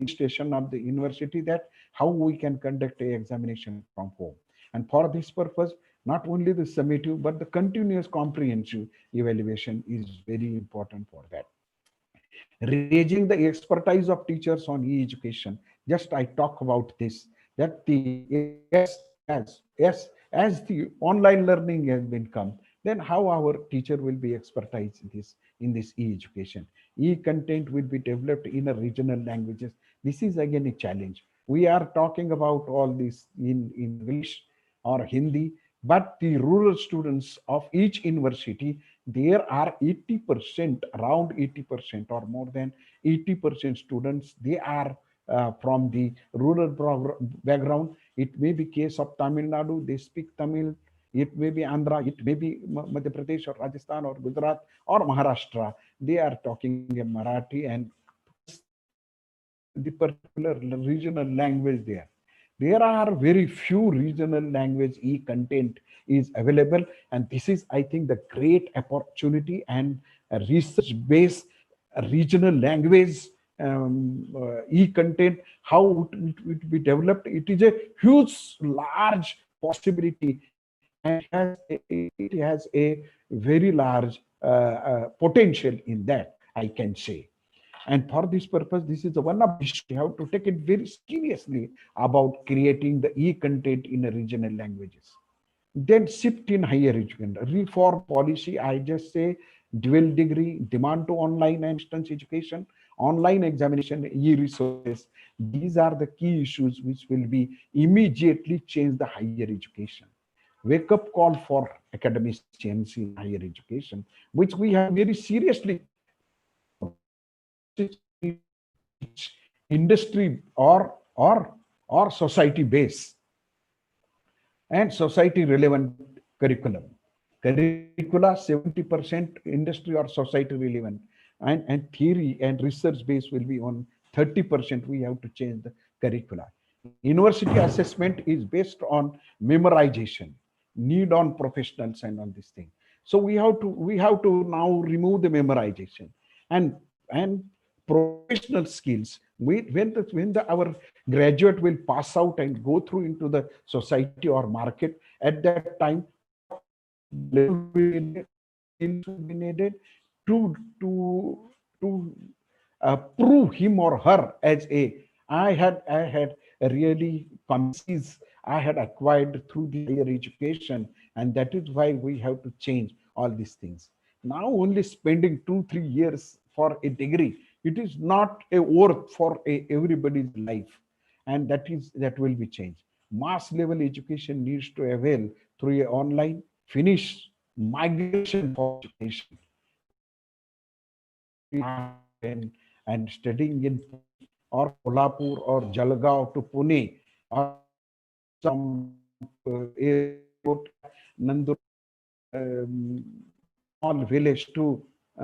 station of the university that how we can conduct a examination from home. And for this purpose, not only the summative, but the continuous comprehensive evaluation is very important for that. Raising the expertise of teachers on e-education. Just I talk about this, that as the online learning has been come, then how our teacher will be expertise in this e-education. E-content will be developed in a regional languages. This is again a challenge. We are talking about all this in English or Hindi, but the rural students of each university, there are 80%, around 80% or more than 80% students, they are from the rural background. It may be case of Tamil Nadu, they speak Tamil. It may be Andhra, it may be Madhya Pradesh or Rajasthan or Gujarat or Maharashtra. They are talking in Marathi and the particular regional language there. There are very few regional language e-content is available, and this is, I think, the great opportunity and a research-based regional language e-content. How it will be developed? It is a huge, large possibility, and it has a very large potential in that, I can say. And for this purpose, this is the one of the issue. We have to take it very seriously about creating the e-content in the regional languages. Then shift in higher education. Reform policy, I just say dual degree, demand to online and distance education, online examination, e-resources. These are the key issues which will be immediately change the higher education. Wake up call for academicians in higher education, which we have very seriously industry or society base and society relevant curriculum. Curricula 70% industry or society relevant, and theory and research base will be on 30%. We have to change the curricula. University assessment is based on memorization, need on professionals and on this thing. So we have to now remove the memorization and professional skills. Our graduate will pass out and go through into the society or market, at that time level skills will be needed to prove him or her as a I had a really competencies I had acquired through the higher education, and that is why we have to change all these things. Now only spending 2 3 years for a degree, it is not a worth for everybody's life, and that will be changed. Mass level education needs to avail through a online finish migration for education and studying in or Kolhapur or Jalgaon to Pune or some airport, Nandur, small village to a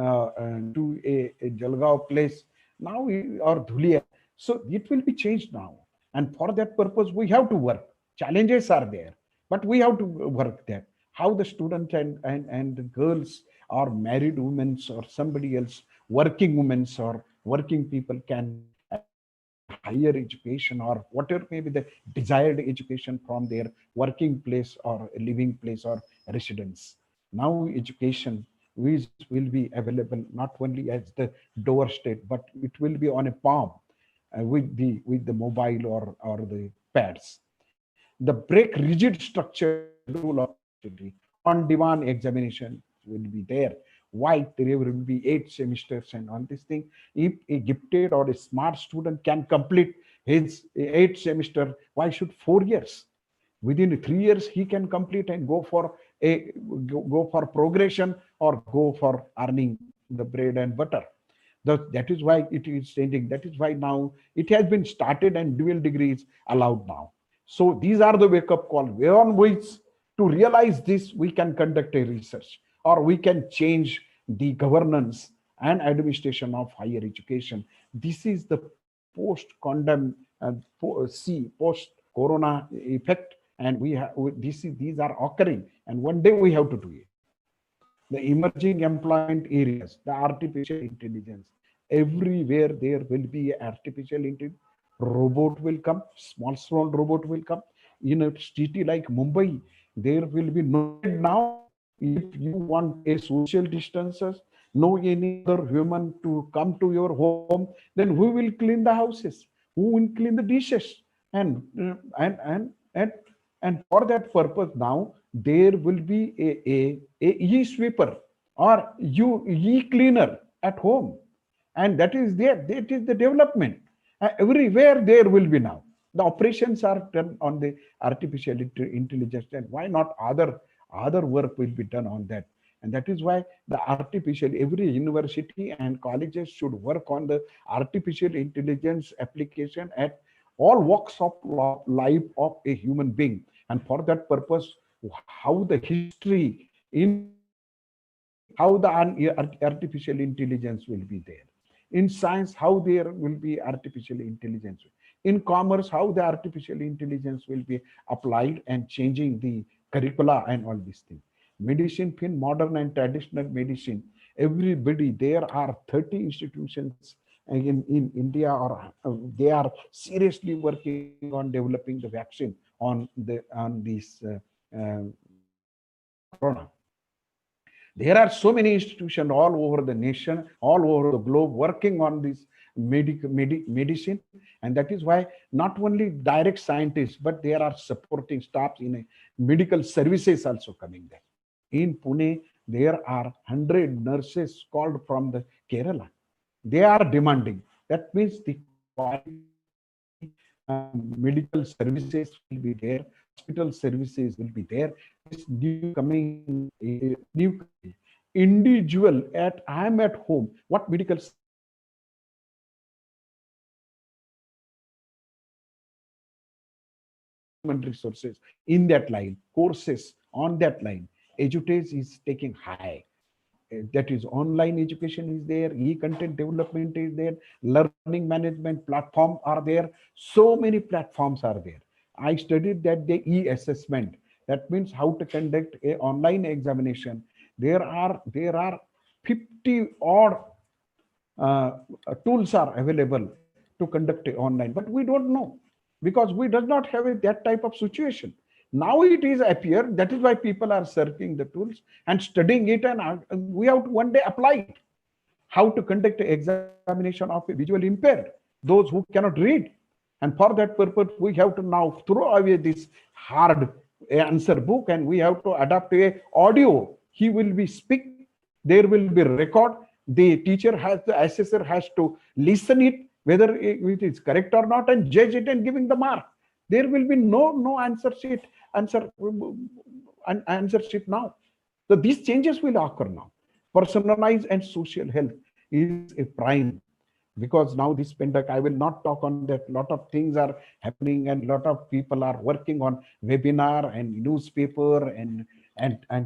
Jalgaon place now or Dhulia. So it will be changed now, and for that purpose we have to work. Challenges are there, but we have to work there. How the student and the girls or married women or somebody else, working women or working people can higher education or whatever may be the desired education from their working place or living place or residence. Now education which will be available not only as the doorstep, but it will be on a palm with the mobile or the pads. The break rigid structure schedule of university. On-demand examination will be there. Why there will be 8 semesters and all this thing. If a gifted or a smart student can complete his 8 semester, why should 4 years? Within 3 years, he can complete and go for progression or go for earning the bread and butter. That is why it is changing. That is why now it has been started and dual degrees allowed now. So these are the wake up call. Where on which to realize this, we can conduct a research or we can change the governance and administration of higher education. This is the post condemn post corona effect, and we have these are occurring, and one day we have to do it. The emerging employment areas, the artificial intelligence, Everywhere there will be artificial intelligence. Robot will come, small robot will come. In a city like Mumbai, there will be no maid now. If you want a social distances, no any other human to come to your home, then who will clean the houses? Who will clean the dishes? And and for that purpose now there will be a e-sweeper or e-cleaner at home, and that is there. That is the development. Everywhere there will be now. The operations are done on the artificial intelligence, and why not other work will be done on that? And that is why the artificial, every university and colleges should work on the artificial intelligence application at all walks of life of a human being. And for that purpose, how the history in history, how the artificial intelligence will be there. In science, how there will be artificial intelligence. In commerce, how the artificial intelligence will be applied and changing the curricula and all these things. Medicine, in modern and traditional medicine, everybody, there are 30 institutions in India, or they are seriously working on developing the vaccine on this corona. There are so many institutions all over the nation, all over the globe, working on this medicine. And that is why not only direct scientists, but there are supporting staffs in medical services also coming there. In Pune, there are 100 nurses called from the Kerala. They are demanding. That means the quality medical services will be there, hospital services will be there. This new coming new individual at I'm at home. What medical services will be there? Supplementary resources in that line, courses on that line, education is taking high. That is online education is there, e-content development is there, learning management platform are there, so many platforms are there. I studied that the e-assessment, that means how to conduct a online examination. There are 50 odd tools are available to conduct it online, but we don't know because we does not have that type of situation. Now it is appear, that is why people are searching the tools and studying it, and we have to one day apply it. How to conduct an examination of a visually impaired, those who cannot read. And for that purpose, we have to now throw away this hard answer book, and we have to adapt to a audio. He will be speak, there will be record. The teacher has, the assessor has to listen it, whether it is correct or not, and judge it and giving the mark. There will be no answer sheet, answer sheet now. So these changes will occur now. Personalized and social health is a prime, because now this pandemic, I will not talk on that. Lot of things are happening, and lot of people are working on webinar and newspaper and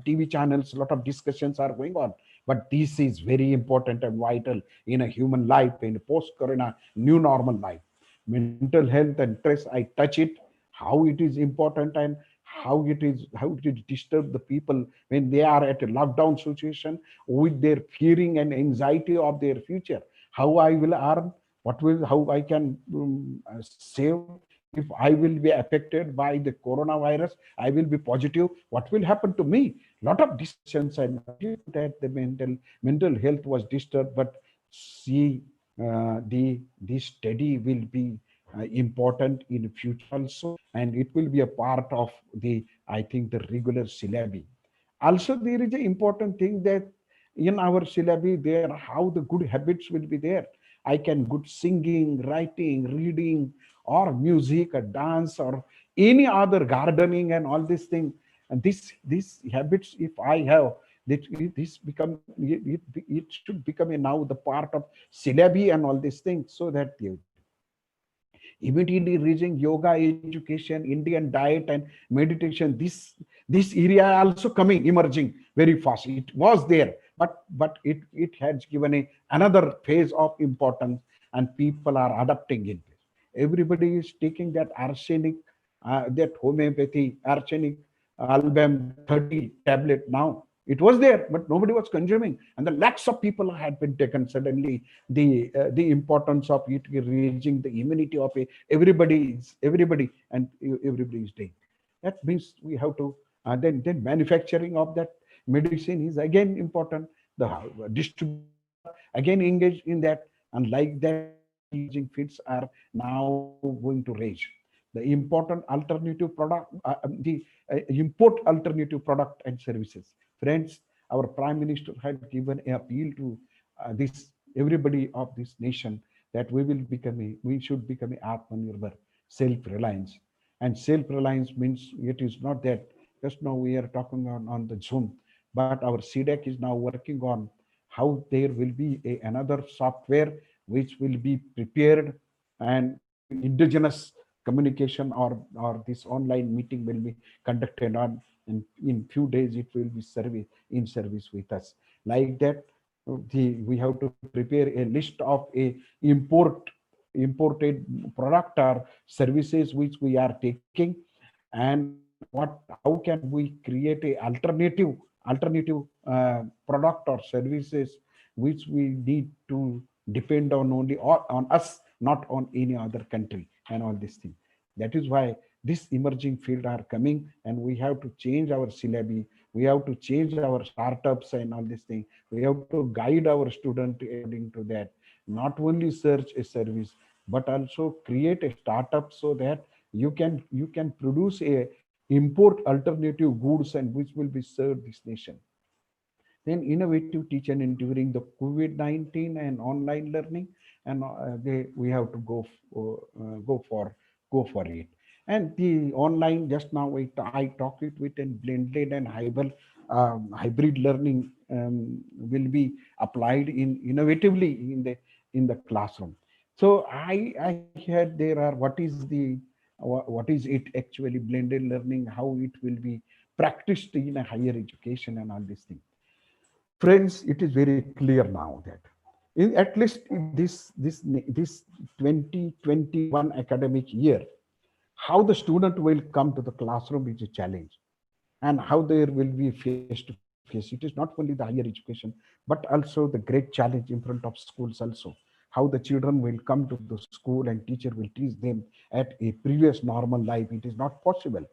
TV channels. A lot of discussions are going on, but this is very important and vital in a human life, in post corona new normal life. Mental health and stress, I touch it, how it is important, and how it is disturb the people when they are at a lockdown situation, with their fearing and anxiety of their future. How I will earn, what will, how I can save. If I will be affected by the coronavirus, I will be positive, what will happen to me? Lot of discussions, and that the mental health was disturbed. But see, the study will be important in future also, and it will be a part of the, I think, the regular syllabi. Also there is an important thing that in our syllabi there, how the good habits will be there. I can good singing, writing, reading, or music, or dance, or any other gardening and all these things. And this habits, if I have, this become it should become a now the part of syllabi and all these things, so that immediately reaching yoga education, Indian diet and meditation. This area also coming, emerging very fast. It was there, but it has given a another phase of importance, and people are adapting it. Everybody is taking that arsenic, that homeopathy arsenic album, that 30 tablet now. It was there, but nobody was consuming, and the lakhs of people had been taken. Suddenly, the importance of it reaching the immunity of everybody, and everybody is doing. That means we have to then manufacturing of that medicine is again important. The distributors are again engaged in that, and like that, the emerging fields are now going to raise the important alternative product, the import alternative product and services. Friends, our Prime Minister had given an appeal to this everybody of this nation that we should become a Atmanirbhar, self-reliance. And self-reliance means it is not that just now we are talking on the Zoom, but our CDEC is now working on how there will be another software which will be prepared, and indigenous communication or this online meeting will be conducted on, and in few days it will be service with us. Like that, we have to prepare a list of a imported product or services which we are taking, and how can we create a alternative product or services which we need to depend on only on us, not on any other country, and all these things. That is why this emerging field are coming, and we have to change our syllabi, we have to change our startups and all these things. We have to guide our student according to that, not only search a service, but also create a startup so that you can produce a import alternative goods and which will be served this nation. Then innovative teaching and during the COVID-19 and online learning, and we have to go for it. And the online, just now I talk it with, and blended and hybrid learning will be applied in innovatively in the classroom. So I heard there are, what is it actually blended learning, how it will be practiced in a higher education and all these things. Friends, it is very clear now that at least in this 2021 academic year, how the student will come to the classroom is a challenge, and how there will be face to face. It is not only the higher education, but also the great challenge in front of schools also. How the children will come to the school and teacher will teach them at a previous normal life. It is not possible.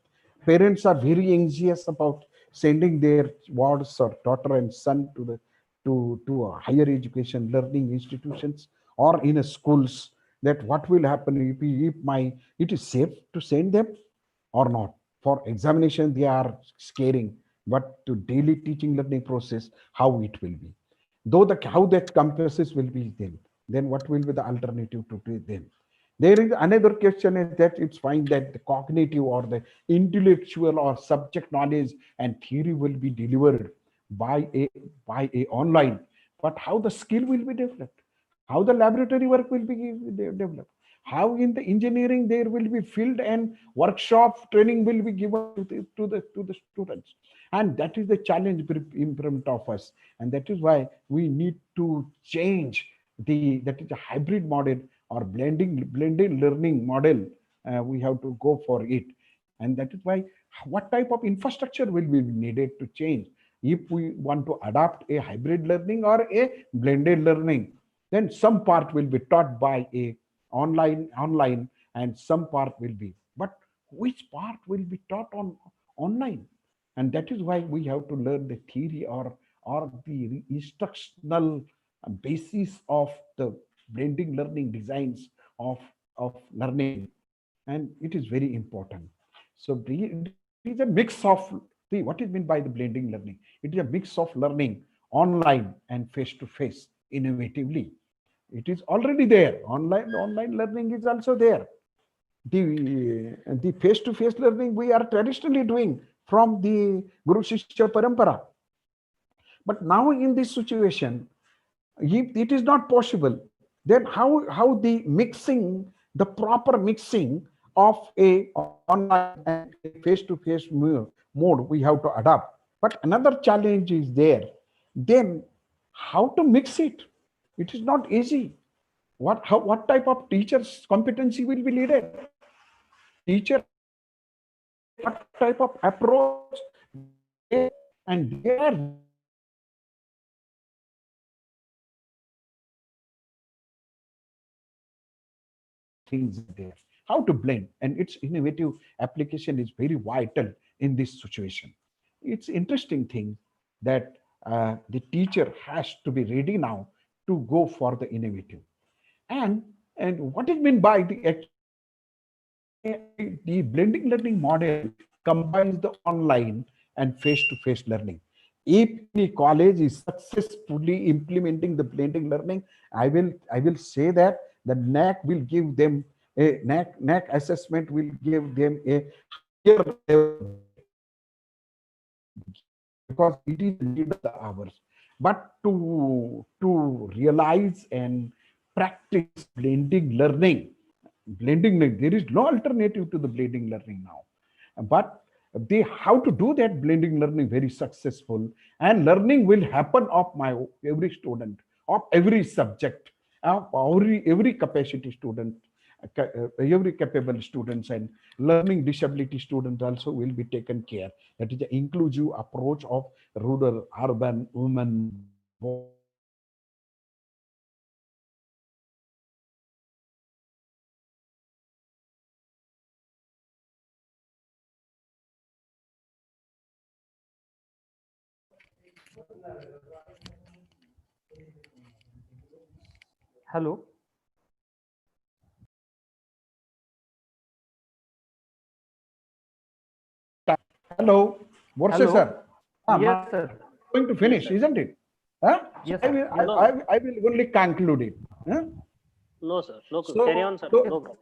Parents are very anxious about sending their wards or daughter and son to a higher education learning institutions or in a schools, that what will happen if my it is safe to send them or not. For examination, they are scaring, but to daily teaching learning process, how it will be. Though how that campuses will be then what will be the alternative to them? There is another question is that it's fine that the cognitive or the intellectual or subject knowledge and theory will be delivered by a online, but how the skill will be developed, how the laboratory work will be developed, how in the engineering there will be field and workshop training will be given to the students. And that is the challenge in front of us, and that is why we need to change that is a hybrid model or blended learning model. We have to go for it, and that is why what type of infrastructure will be needed to change if we want to adopt a hybrid learning or a blended learning. Then some part will be taught by a online, and some part will be, but which part will be taught on online? And that is why we have to learn the theory or the instructional basis of the blending learning designs of learning, and it is very important. So it is a mix of, see what is meant by the blending learning. It is a mix of learning online and face to face innovatively. It is already there. Online learning is also there. The face to face learning we are traditionally doing from the Guru Shishya Parampara. But now in this situation, if it is not possible, then how the mixing, the proper mixing of a online and a face-to-face mode we have to adapt. But another challenge is there. Then how to mix it? It is not easy. What type of teacher's competency will be needed? Teacher has to decide what type of approach they and they are ready things are there. How to blend, and its innovative application is very vital in this situation. It's interesting thing that the teacher has to be ready now to go for the innovative. And what is meant by the actually the blending learning model combines the online and face-to-face learning. If any college is successfully implementing the blending learning, I will say that the NAAC will give them a NAAC assessment will give them a higher level of grade, because it is the need of the hours. But to realize and practice blending, there is no alternative to the blending learning now. But they how to do that blending learning very successful, and learning will happen of my every student, of every subject, of every capacity student, every capable students, and learning disability students also will be taken care. That is the inclusive approach of rural, urban, women, boys, Hello. hello, Borse Hello. sir. Yes, My sir. time is going to Yes, finish, sir. isn't it? Huh? So Yes, I sir. will, No, no, I will only conclude it. Huh? no, sir. No, carry So, on, sir. so No problem.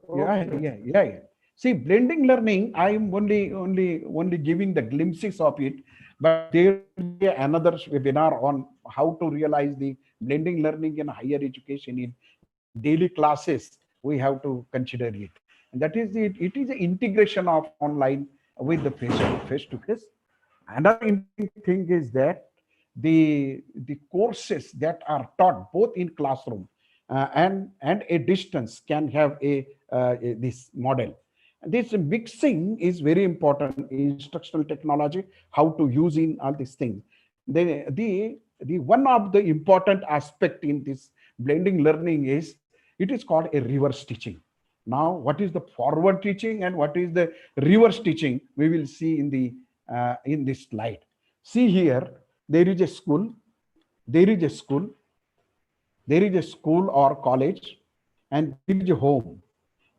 Okay. yeah. See, blending learning, I am only giving the glimpses of it, but there will be another webinar on how to realize the blending learning in higher education in daily classes. We have to consider it, and that is it. It is the integration of online with the face to face. Another interesting thing is that the courses that are taught both in classroom and a distance can have this model. This mixing is very important in instructional technology, how to use in all these things. The one of the important aspect in this blending learning is it is called a reverse teaching. Now, what is the forward teaching and what is the reverse teaching? We will see in this slide. See here, there is a school, there is a school, there is a school or college, and there is a home.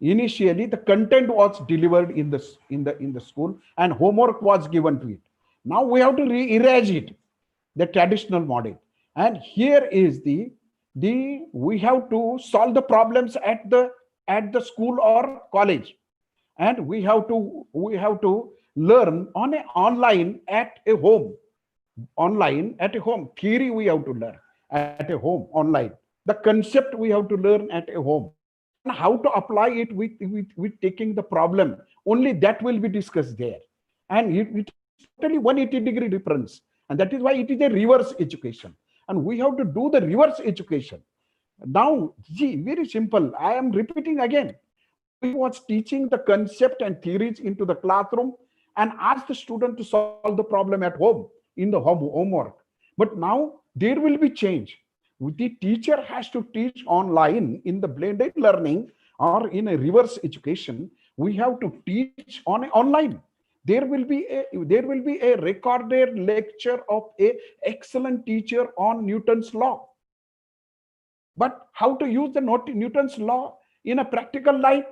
Initially, the content was delivered in the school, and homework was given to it. Now we have to erase it, the traditional model. And here is the we have to solve the problems at the school or college, and we have to learn on a online at a home. Online at a home, theory we have to learn at a home online, the concept we have to learn at a home, and how to apply it with taking the problem, only that will be discussed there. And it is totally 180-degree difference, and that is why it is a reverse education, and we have to do the reverse education. Now, see, very simple. I am repeating again. We was teaching the concept and theories into the classroom and ask the student to solve the problem at home in the homework. But now there will be change. The teacher has to teach online in the blended learning or in a reverse education. We have to teach on online. There will be a recorded lecture of a excellent teacher on Newton's law. But how to use the Newton's law in a practical life,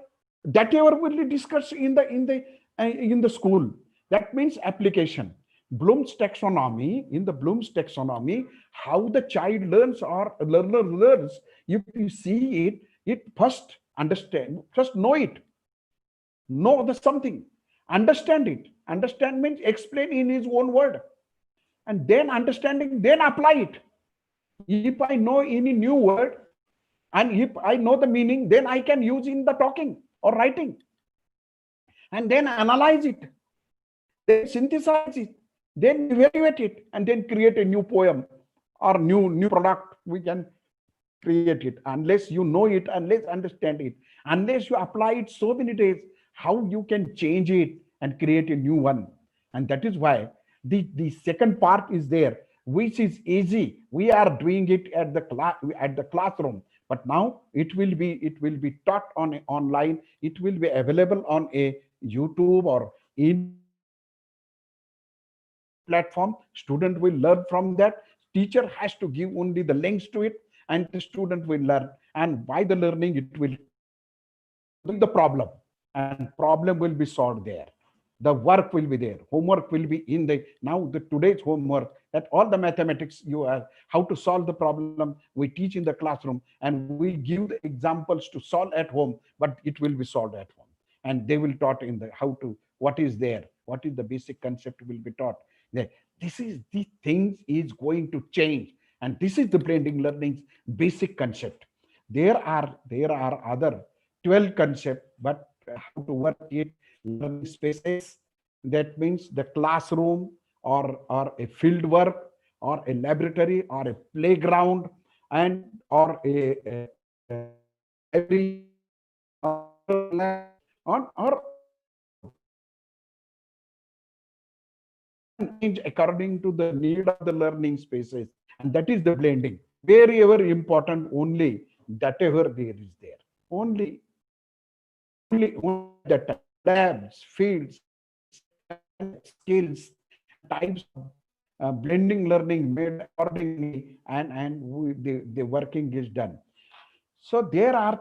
that ever will be discussed in the school. That means application. Bloom's taxonomy, in the Bloom's taxonomy, how the child learns or learner learns. If you see it, it first understand, first know the something, understand it. Understand means explain in his own word, and then understanding, then apply it. If I know any new word, and if I know the meaning, then I can use in the talking or writing, and then analyze it, then synthesize it, then evaluate it, and then create a new poem or new product. We can create it unless you know it, unless understand it, unless you apply it so many days. How you can change it and create a new one? And that is why the second part is there, which is easy. We are doing it at the classroom But now it will be taught on online. It will be available on a YouTube or any platform. Student will learn from that. Teacher has to give only the links to it, and the student will learn. And by the learning, it will solving the problem, and problem will be solved there. The work will be there. Homework will be in the now the today's homework. That all the mathematics you have, how to solve the problem, we teach in the classroom, and we give the examples to solve at home, but it will be solved at home. And they will taught in the how to, what is there, what is the basic concept will be taught there. This is the things is going to change, and this is the blending learning's basic concept. There are other 12 concept, but how to work it. Learning spaces, that means the classroom, or a field work, or a laboratory, or a playground, and or a library, or other lab, or change according to the need of the learning spaces. And that is the blending. Wherever important, only whatever there is there. Only only at that time. Labs, fields, subjects, skills, and types of blending learning made accordingly, and the working is done. So there are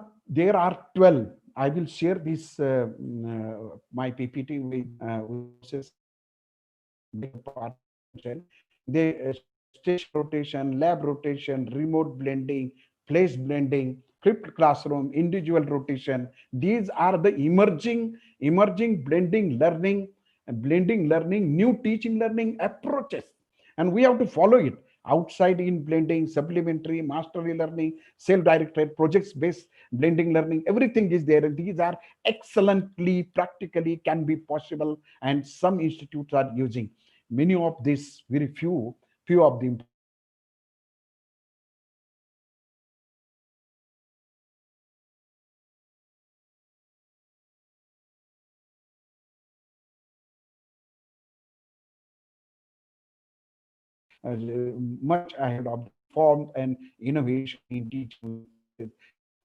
12. I will share this my PPT with Bose sir, make a part of presentation. The station rotation, lab rotation, remote blending, place blending, flipped classroom, individual rotation. These are the emerging blending learning, new teaching learning approaches, and we have to follow it. Outside in blending, supplementary, mastery learning, self-directed, projects-based blending learning, everything is there, and these are excellently practically can be possible, and some institutes are using many of these. Very few of the important institutes are using much ahead of the reform and innovation in teaching methods. And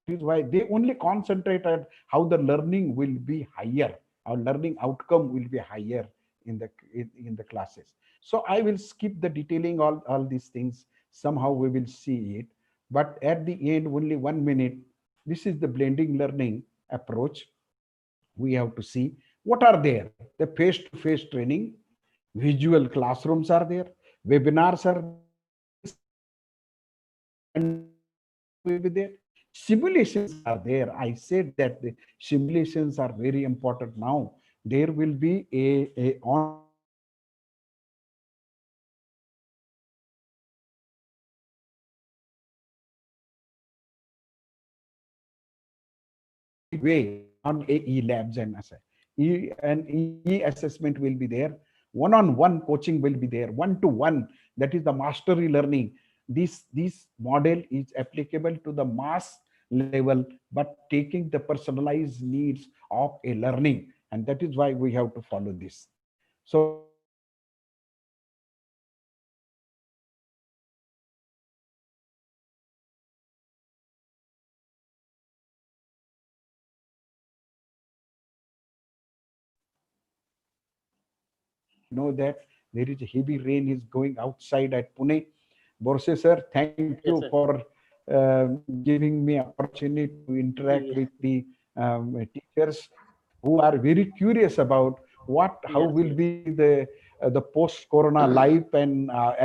that is why they only concentrated how the learning will be higher, our learning outcome will be higher in the classes. So I will skip the detailing all these things. Somehow we will see it. But at the end, only 1 minute. This is the blending learning approach. We have to see what are there. The face-to-face training, visual classrooms are there, webinars are there, and will be there. Simulations are there. I said that the simulations are very important now. There will be a online way on AE labs and e-assessment will be there. One-on-one coaching will be there. One-to-one, that is the mastery learning. This model is applicable to the mass level, but taking the personalized needs of a learning, and that is why we have to follow this. So know that there is a heavy rain is going outside at Pune. Borse sir, thank you Yes, sir. for giving me opportunity to interact with Yeah. the teachers who are very curious about how Yes, will yes. be the post-corona life. And I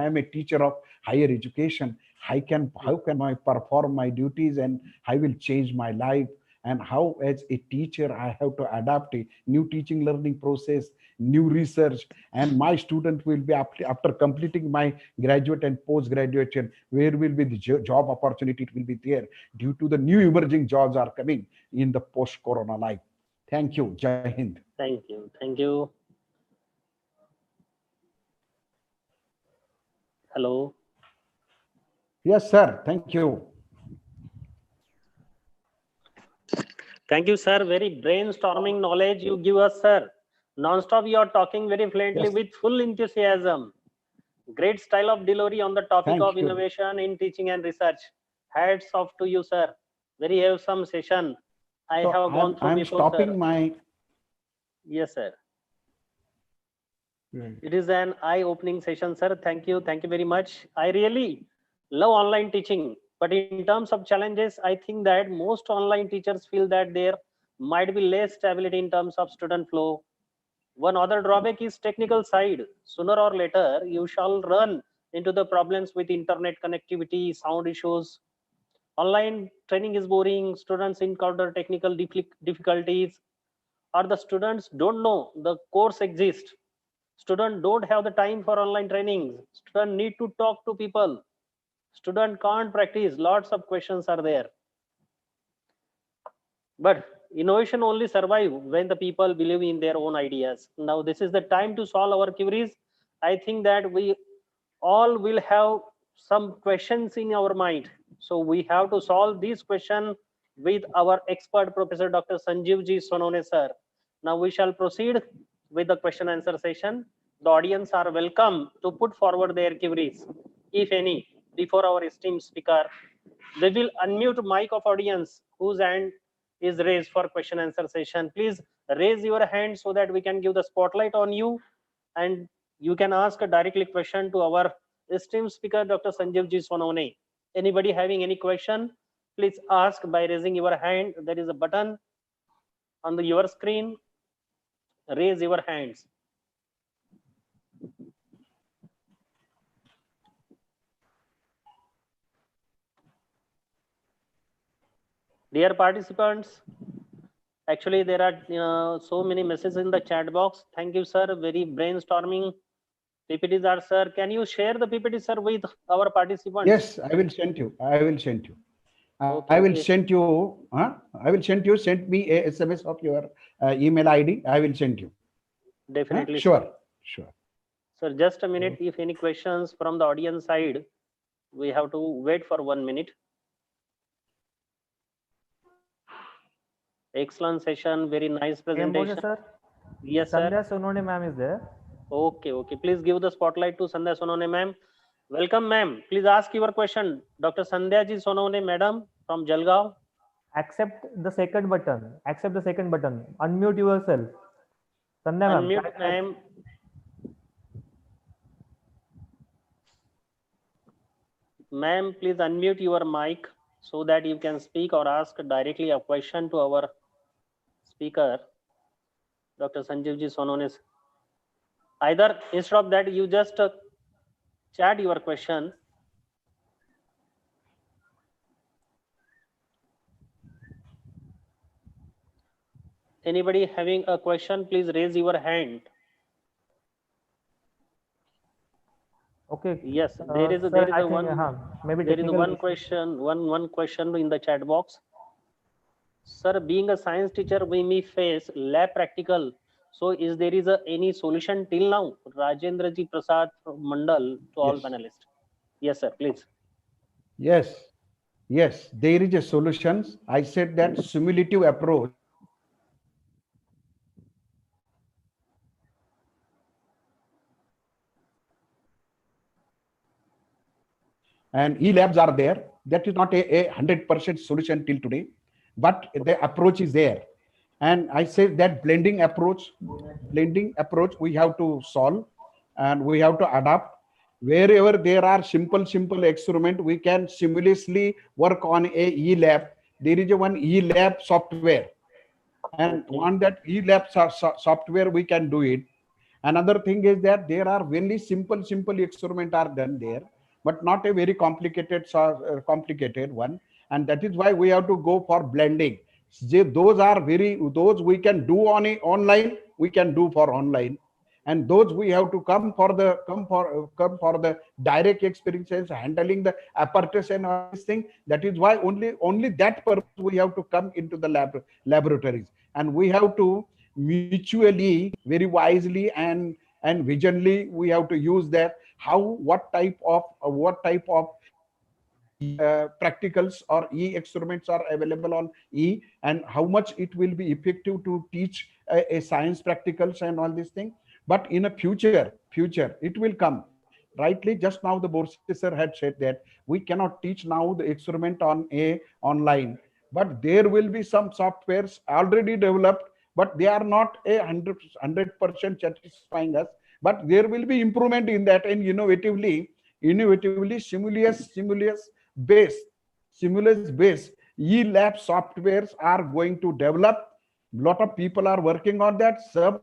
am a teacher of higher education. How can I perform my duties, and I will change my life, and how as a teacher I have to adapt a new teaching learning process, new research, and my student will be after completing my graduate and post graduation, where will be the job opportunity, it will be there due to the new emerging jobs are coming in the post corona life. Thank you. Jai Hind. Thank you. Thank you. Hello. Yes sir, thank you. Thank you, sir. Very brainstorming knowledge you give us, sir. Non-stop, you are talking very fluently Yes, with full enthusiasm. Great style of delivery on the topic thank of you. innovation in teaching and research. Hats off to you, sir. Very awesome session. I So have gone through I'm before, sir. stopping my. Yes, sir. Right. It is an eye-opening session, sir. Thank you. Thank you very much. I really love online teaching. But in terms of challenges, I think that most online teachers feel that there might be less stability in terms of student flow. One other drawback is technical side. Sooner or later, you shall run into the problems with internet connectivity, sound issues. Online training is boring. Students encounter technical difficulties, or the students don't know the course exists. Students don't have the time for online trainings. Students need to talk to people. Student can't practice. Lots of questions are there. But innovation only survive when the people believe in their own ideas. Now this is the time to solve our queries. I think that we all will have some questions in our mind. So we have to solve this question with our expert Professor Dr. Sanjeev Ji Sonone sir. Now we shall proceed with the question answer session. The audience are welcome to put forward their queries, if any, before our esteemed speaker. They will unmute mic of audience whose hand is raised for question answer session. Please raise your hand so that we can give the spotlight on you, and you can ask a directly question to our esteemed speaker Dr. Sanjeev Ji Sonone. Anybody having any question, please ask by raising your hand. There is a button on your screen. Raise your hands. Dear participants, actually there are so many messages in the chat box. Thank you, sir. Very brainstorming PPTs are, sir. Can you share the PPT, sir, with our participants? Yes, I will send you. I will send you. Okay, I will okay. send you. I will send you. Send me a SMS of your email ID. I will send you. Definitely, sir. Sure, sure. Sir, just a minute. If any questions from the audience side, we have to wait for 1 minute. Excellent session. Very nice presentation. Sir. Yes, Sandhya sir. Sonone ma'am is there. Okay, okay. Please give the spotlight to Sandhya Sonone, ma'am. Welcome, ma'am. Please ask your question. Dr. Sandhya Ji Sonone, madam, from Jalgaon. Accept the second button. Accept the second button. Unmute yourself. Sandhya ma'am. Unmute, ma'am. Ma'am, please unmute your mic so that you can speak or ask directly a question to our speaker, Dr. Sanjeev Ji Sonone. Either instead of that, you just chat your question. Anybody having a question, please raise your hand. Okay. Yes, Sir, there is I a think, one maybe there is technical one issue. question, one question in the chat box. Sir, being a science teacher, we may face lab practical. So is there is any solution till now? Rajendra Ji Prasad Mandal to all Yes, panelists. Yes, sir, please. yes, yes. There is a solution. I said that simulative approach. And e-labs are there. That is not a 100% solution till today, but the approach is there. And I say that blending approach we have to solve, and we have to adapt. Wherever there are simple experiment, we can seamlessly work on a e-lab. There is a one e-lab software, and Okay. on that e-lab software we can do it. Another thing is that there are very simple experiment are done there, but not a very complicated one. And that is why we have to go for blending. Those we can do on a online, we can do for online, and those we have to come for the direct experiences, handling the apparatus and all these things. That is why only that purpose we have to come into the laboratories, and we have to mutually, very wisely and visionly, we have to use that. How, what type of practicals or e-experiments are available on and how much it will be effective to teach a science practicals and all these things. But in a future it will come. rightly just now the Borse sir had said that we cannot teach now the experiment on a online, but there will be some softwares already developed, but they are not a 100% satisfying us, but there will be improvement in that. And innovatively simulus based e-lab softwares are going to develop. Lot of people are working on that, some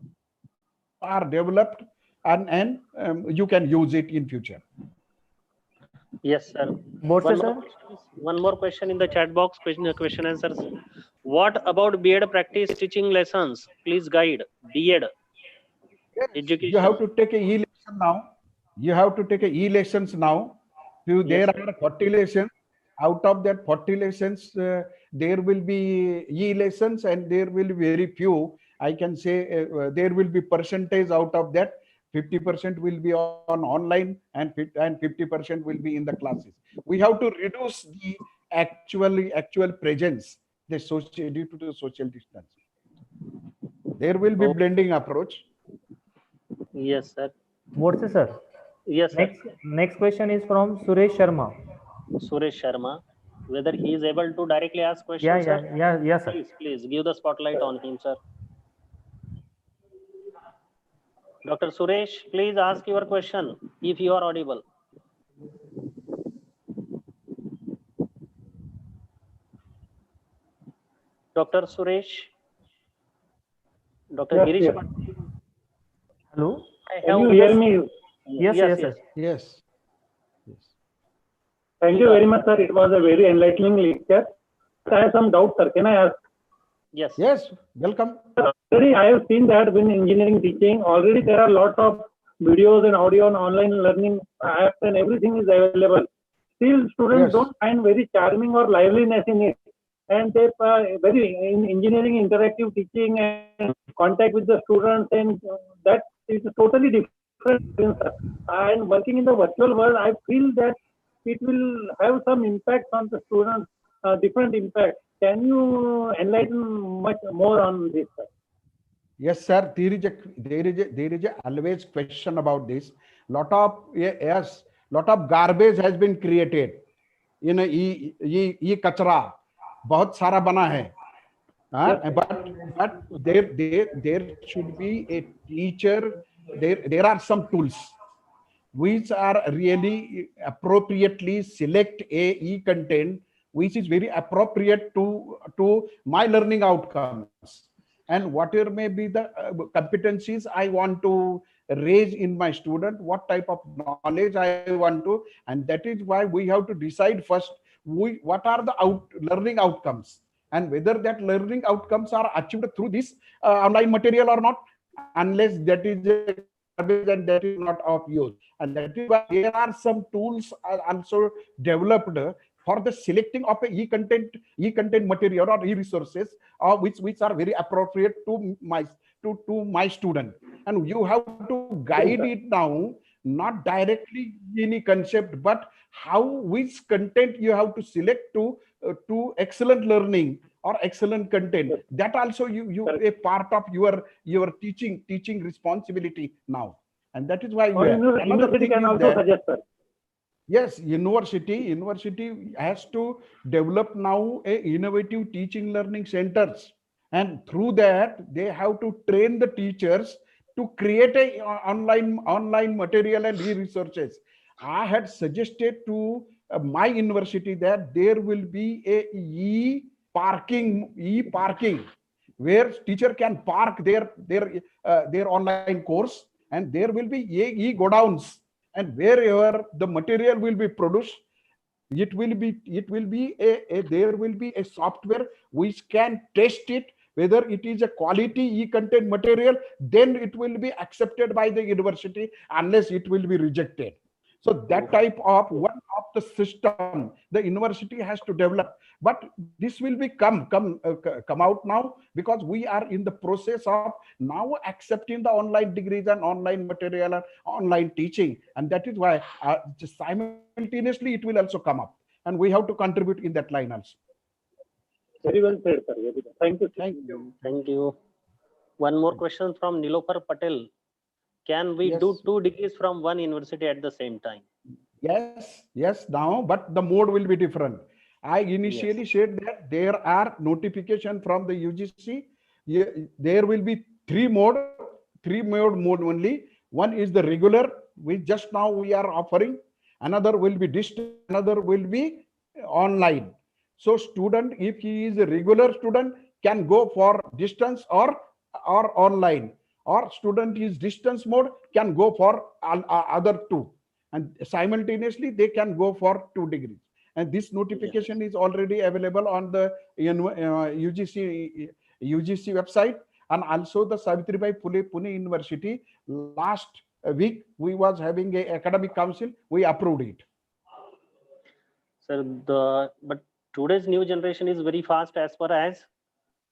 are developed, and you can use it in future. Yes, sir. Borse sir. One more question in the chat box. Question answers. What about B.Ed practice teaching lessons? Please guide B.Ed Yes, you have education. to take a e-lesson now. You have to take a e-lessons now. Yes, There sir. are 40 lessons. Out of that 40 lessons, there will be e-lessons, and there will be very few. I can say there will be percentage out of that. 50% will be on online, and 50% will be in the classes. We have to reduce the actual presence, the social, due to the social distance. There will be Oh, blending approach. yes, sir. Borse sir. Yes, sir. Next question is from Suresh Sharma. Suresh Sharma. Whether he is able to directly ask Yeah, questions, sir? yeah, yeah, yes, sir. Please give the spotlight on him, sir. Dr. Suresh, please ask your question if you are audible. Dr. Suresh, Dr. Yes, Girish, yes. Hello. I Can have you hear me? Yes, yes, yes, yes. sir. Yes. Yes. Thank you very much, sir. It was a very enlightening lecture. I have some doubts, sir. Can I ask? Yes. Yes. Welcome. Already, I have seen that in engineering teaching, already there are a lot of videos and audio and online learning apps and everything is available. Still, students Yes. don't find very charming or liveliness in it. And they very in engineering interactive teaching and contact with the students, and that is totally different. Sir. And working in the virtual world, I feel that it will have some impact on the students, different impact. Can you enlighten much more on this, sir? Yes, sir. There is a always question about this. Lot of garbage has been created. ये कचरा बहुत सारा बना है. But there should be a teacher. There are some tools which are really appropriately select a e-content which is very appropriate to my learning outcomes, and whatever may be the competencies I want to raise in my student, what type of knowledge I want to, and that is why we have to decide first what are the learning outcomes, and whether that learning outcomes are achieved through this online material or not, unless that is a garbage and that is not of use. And that is why there are some tools are also developed for the selecting of a e-content material or e-resources, which are very appropriate to my student. And you have to guide it now, not directly any concept, but how, which content you have to select to excellent learning or excellent content. That also you a part of your teaching responsibility now. And that is why Or another university thing can is also that, suggest, sir. yes, university has to develop now a innovative teaching learning centers, and through that they have to train the teachers to create a online material and e-resources. I had suggested to my university that there will be a e-parking where teacher can park their online course, and there will be e-godowns, and wherever the material will be produced, there will be a software which can test it whether it is a quality e-content material, then it will be accepted by the university, unless it will be rejected. So that type of one of the system the university has to develop. But this will be come out now, because we are in the process of now accepting the online degrees and online material and online teaching, and that is why just simultaneously it will also come up, and we have to contribute in that line also. Very well said, sir. Very well. Thank you. Thank you. Thank you. One more question from Nilofar Patel. Can we Yes. do 2 degrees from one university at the same time? Yes, now, but the mode will be different. I Yes. initially said that there are notification from the UGC. There will be three mode only. One is the regular, which just now we are offering. Another will be distant. Another will be online. So student, if he is a regular student, can go for distance or online. Or student is distance mode, can go for other two, and simultaneously they can go for 2 degrees. And this Yes. notification is already available on the UGC website, and also the Savitribai Phule Pune University. Last week we was having a academic council, we approved it. Sir, but today's new generation is very fast as far as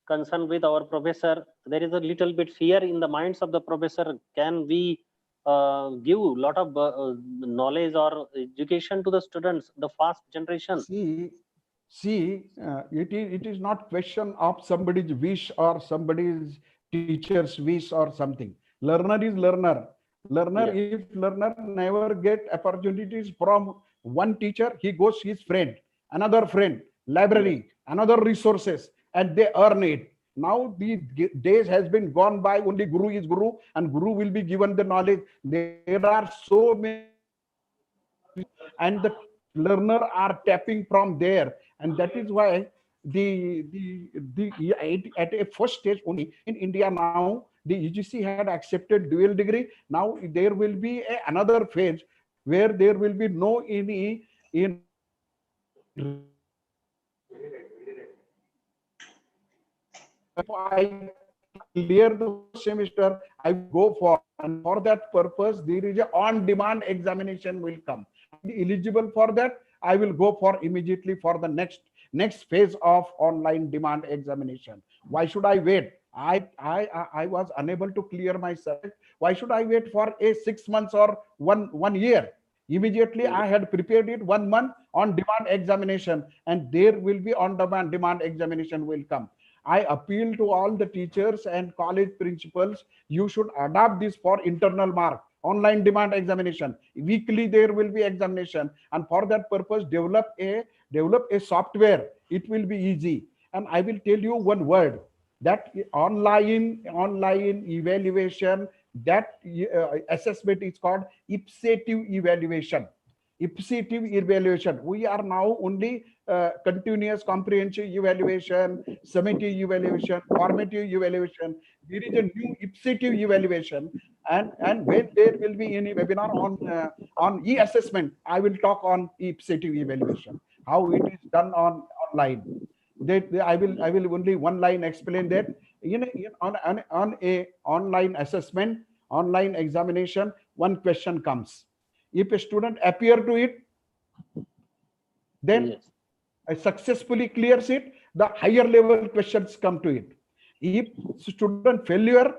concerned with our professor. There is a little bit fear in the minds of the professor. Can we give a lot of knowledge or education to the students, the fast generation? See, it is not question of somebody's wish or somebody's teacher's wish or something. Learner is learner. Yes. If learner never get opportunities from one teacher, he goes his friend, another friend, Yes. library, another resources, and they earn it. Now the days has been gone by, only guru is guru and guru will be given the knowledge. There are so many and the learner are tapping from there, and that is why at a first stage only in India, now the UGC had accepted dual degree. Now there will be another phase where there will be no any I clear the first semester, I will go for, and for that purpose, there is a on-demand examination will come. Eligible for that, I will go for immediately for the next phase of online demand examination. Why should I wait? I was unable to clear my subject. Why should I wait for a 6 months or one year? Immediately, I had prepared it 1 month on demand examination, and there will be on demand examination will come. I appeal to all the teachers and college principals, you should adopt this for internal mark, online demand examination. Weekly there will be examination, and for that purpose develop a software. It will be easy. And I will tell you one word, that online evaluation, that assessment is called ipsative evaluation. We are now only continuous comprehensive evaluation, summative evaluation, formative evaluation. There is a new ipsative evaluation, and when there will be any webinar on e-assessment, I will talk on ipsative evaluation, how it is done on online. I will only one line explain that. On a online assessment, online examination, one question comes. If a student appear to it, then Yes. successfully clears it, the higher level questions come to it. If student failure,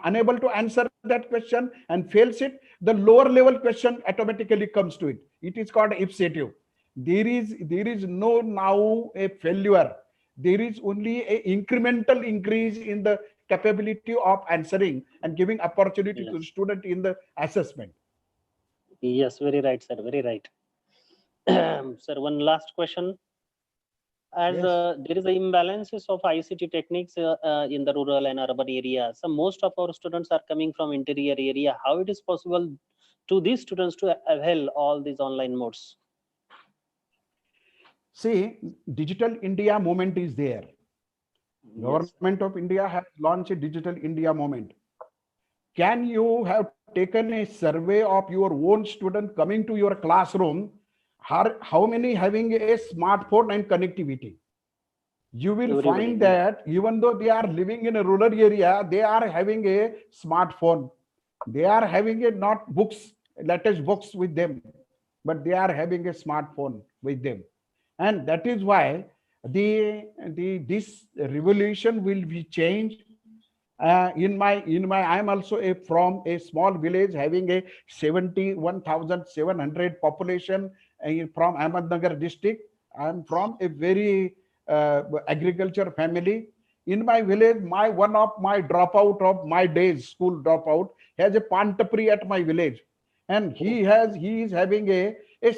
unable to answer that question and fails it, the lower level question automatically comes to it. It is called ipsative. There is no now a failure. There is only a incremental increase in the capability of answering and giving opportunity to the Yes. student in the assessment. Yes. Very right, sir. Very right. Sir, one last question. As Yes. there is a imbalances of ICT techniques in the rural and urban areas. So most of our students are coming from interior area. How it is possible to these students to avail all these online modes? See, Digital India movement is there. Yes. Government of India has launched a Digital India movement. Can you have taken a survey of your own student coming to your classroom? How many having a smartphone and connectivity? You will Everybody. find Yes. that even though they are living in a rural area, they are having a smartphone. They are having a not books, latest books with them, but they are having a smartphone with them. And that is why the this revolution will be changed. In my I am also from a small village having a 71,700 population, from Ahmednagar district. I am from a very agriculture family. In my village, my one of my dropout of my days, school dropout, has a pan tapri at my village, and he is having a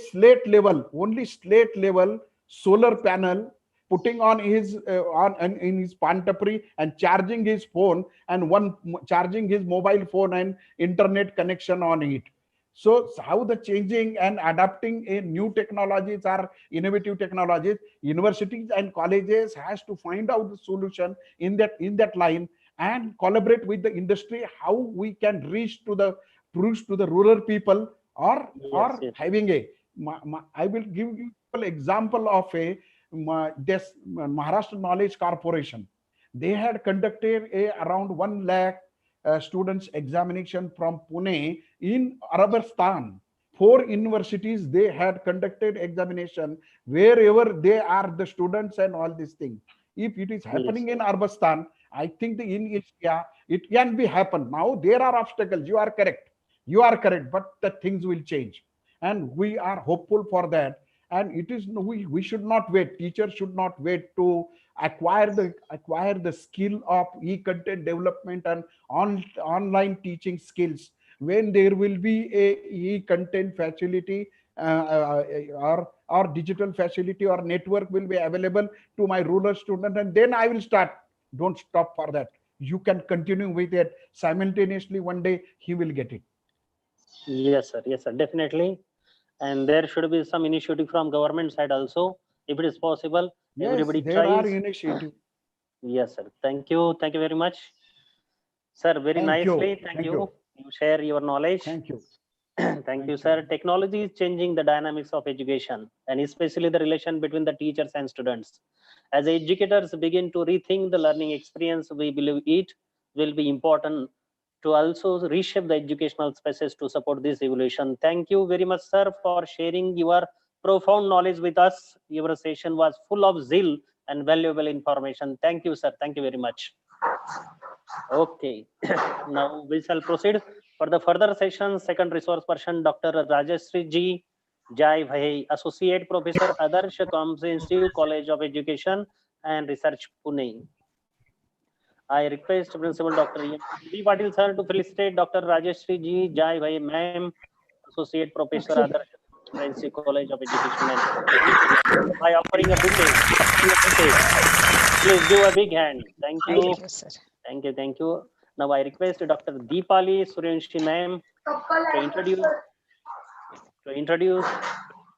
slate level, only slate level solar panel, putting on his in his pan tapri and charging his phone, and charging his mobile phone and internet connection on it. So how the changing and adapting a new technologies are innovative technologies, universities and colleges has to find out the solution in that line, and collaborate with the industry how we can reach to the rural people, Yes, or yes, having I will give you an example of this Maharashtra Knowledge Corporation. They had conducted around 1 lakh students examination from Pune in Arabistan. Four universities they had conducted examination wherever they are the students and all these things. If it is yes, happening in Arabistan, I think in India it can be happen. Now there are obstacles. You are correct. You are correct, but the things will change, and we are hopeful for that. And it is we should not wait. Teachers should not wait to acquire the skill of e-content development and online teaching skills. When there will be a e-content facility, or digital facility or network will be available to my rural student, and then I will start. Don't stop for that. You can continue with it simultaneously. One day he will get it. yes, sir, definitely. And there should be some initiative from government side also, if it is possible. Yes, Everybody there are tries. initiative. Yes, sir. Thank you very much, sir. Very Thank you. nicely. Thank Thank you. you. You share your knowledge. Thank you. Thank you, Thank you. sir. Technology is changing the dynamics of education, and especially the relation between the teachers and students. As educators begin to rethink the learning experience, we believe it will be important to also reshape the educational spaces to support this evolution. Thank you very much, sir, for sharing your profound knowledge with us. Your session was full of zeal and valuable information. Thank you, sir. Thank you very much. Okay, now we shall proceed for the further session. Second resource person, Dr. Rajeshri G. Jai Bhai, Associate Professor, Adarsh Comprehensive College of Education and Research, Pune. I request Principal Dr. B. Patil sir to felicitate Dr. Rajeshri G. Jai Bhai, Ma'am, Associate Professor, Accept. Adarsh Comprehensive College of Education and Research, by offering a bouquet. Please give a big hand. Thank you. Thank you, sir. Thank you. Now I request Dr. Deepali Suryanshi ma'am to introduce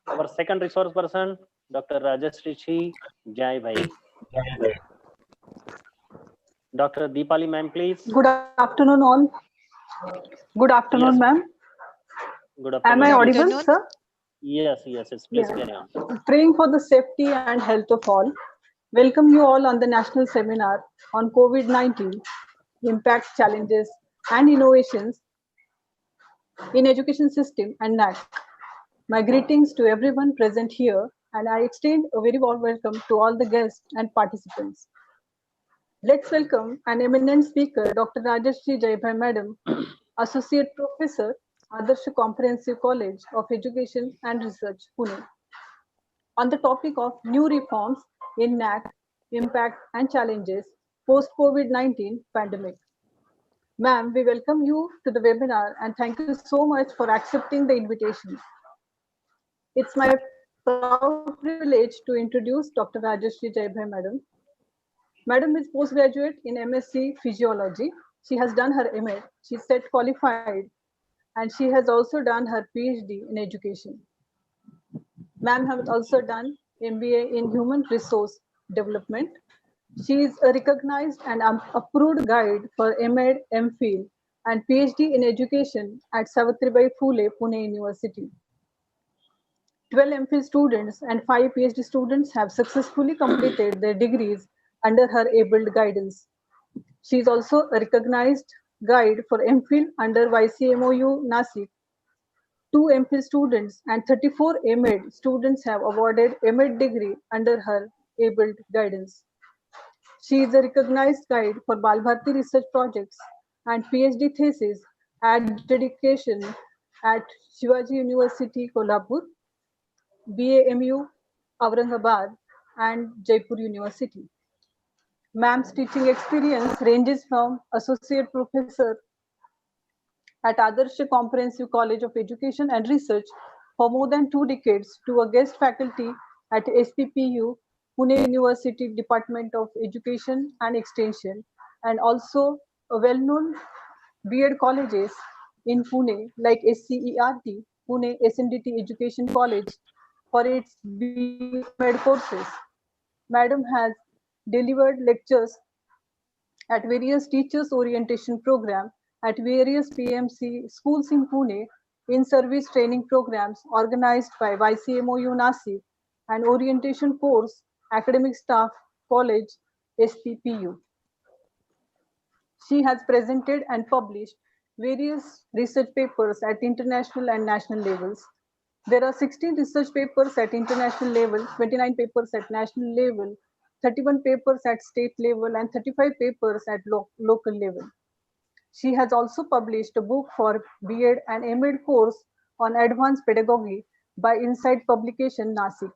our second resource person, Dr. Rajashri Jai Bhai. Dr. Deepali ma'am, please. Good afternoon, all. Good afternoon, Yes, ma'am. good Am afternoon, I Good please. audible, afternoon. sir? Yes, please Yeah. carry on. Praying for the safety and health of all. Welcome you all on the national seminar on COVID-19, impact, challenges, and innovations in education system and NAAC. My greetings to everyone present here, and I extend a very warm welcome to all the guests and participants. Let's welcome an eminent speaker, Dr. Rajashri Jaibhai Madam, Associate Professor, Adarsh Comprehensive College of Education and Research, Pune, on the topic of new reforms in NAAC, impact and challenges post COVID-19 pandemic. Ma'am, we welcome you to the webinar and thank you so much for accepting the invitation. It's my proud privilege to introduce Dr. Rajashri Jaibhai Madam. Madam is postgraduate in MSc Physiology. She has done her MA. She's set qualified and she has also done her PhD in education. Ma'am has also done MBA in Human Resource Development. She is a recognized and approved guide for MAd, MPhil and PhD in education at Savitribai Phule, Pune University. 12 MPhil students and 5 PhD students have successfully completed their degrees under her able guidance. She is also a recognized guide for MPhil under YCMOU NAAC. 2 MPhil students and 34 MAd students have awarded MAd degree under her able guidance. She is a recognized guide for Balbharti research projects and PhD thesis at dedication at Shivaji University, Kolhapur, BAMU, Aurangabad, and Jaipur University. Ma'am's teaching experience ranges from associate professor at Adarsh Comprehensive College of Education and Research for more than 2 decades to a guest faculty at SPPU, Pune University Department of Education and Extension, and also a well-known B.Ed colleges in Pune like SCERT, Pune SNDT Education College for its B.Med courses. Madam has delivered lectures at various teachers orientation program at various PMC schools in Pune in service training programs organized by YCMOU NAAC and orientation course academic staff college SPPU. She has presented and published various research papers at international and national levels. There are 16 research papers at international level, 29 papers at national level, 31 papers at state level, and 35 papers at local level. She has also published a book for B.Ed and M.Ed course on advanced pedagogy by Insight Publication, Nasik.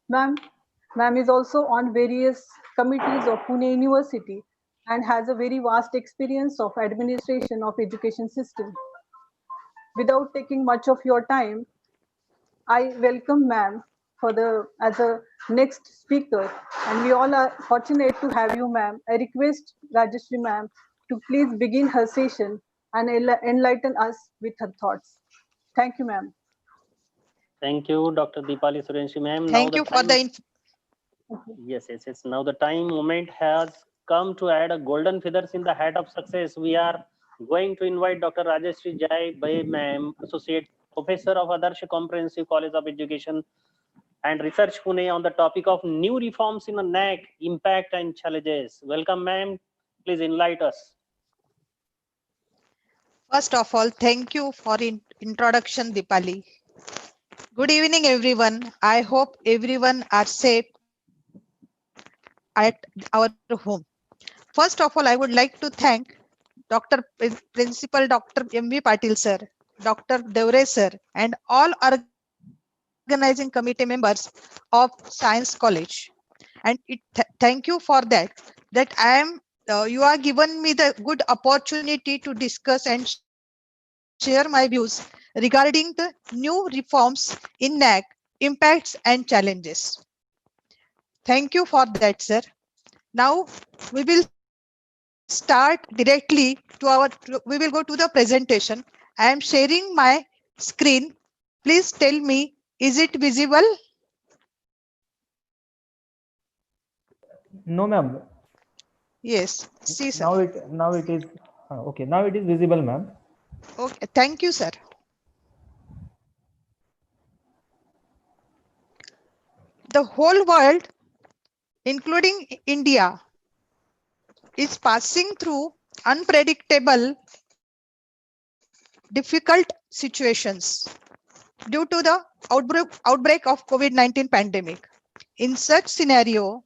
Ma'am is also on various committees of Pune University and has a very vast experience of administration of education system. Without taking much of your time, I welcome ma'am for the as a next speaker, and we all are fortunate to have you, ma'am. I request Rajeshri ma'am to please begin her session and enlighten us with her thoughts. Thank you, ma'am. Thank you, Dr. Deepali Surenshi, ma'am. Thank you for the Yes. Now the time moment has come to add a golden feathers in the hat of success. We are going to invite Dr. Rajeshri Jai Bai, ma'am, Associate Professor of Adarsh Comprehensive College of Education and Research, Pune, on the topic of new reforms in the NAAC, impact and challenges. Welcome, ma'am. Please enlighten us. First of all, thank you for introduction, Deepali. Good evening, everyone. I hope everyone are safe at our home. First of all, I would like to thank Dr. Principal Dr. M.V. Patil sir, Dr. Devre sir, and all organizing committee members of Science College. And thank you for that I am you are given me the good opportunity to discuss and share my views regarding the new reforms in NAAC, impacts and challenges. Thank you for that, sir. Now we will start directly we will go to the presentation. I am sharing my screen. Please tell me, is it visible? No, ma'am. Yes, see, sir. Now it is okay. Now it is visible, ma'am. Okay, thank you, sir. The whole world, including India, is passing through unpredictable, difficult situations due to the outbreak of COVID-19 pandemic. In such scenario,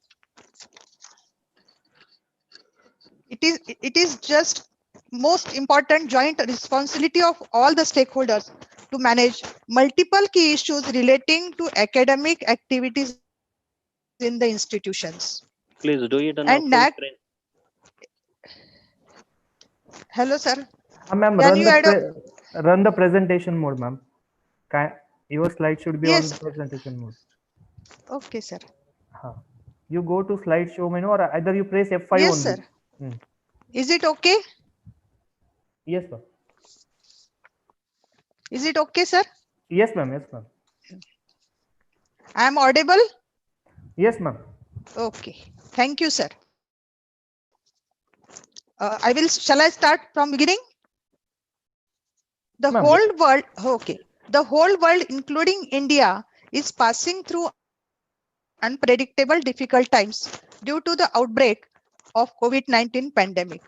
it is just most important joint responsibility of all the stakeholders to manage multiple key issues relating to academic activities in the institutions. Please do it on And a full NAAC, screen. hello, sir. Ma'am, Can you add run the presentation mode, ma'am. Your slide should be on Yes. presentation mode. Okay, sir. You go to slideshow menu, or either you press F5 Yes, only. sir. Is it okay? Yes, ma'am. Is it okay, sir? Yes, ma'am. Yes, ma'am. I am audible? Yes, ma'am. Okay. Thank you, sir. Shall I start from beginning? The whole world, okay. The whole world, including India, is passing through unpredictable, difficult times due to the outbreak of COVID-19 pandemic.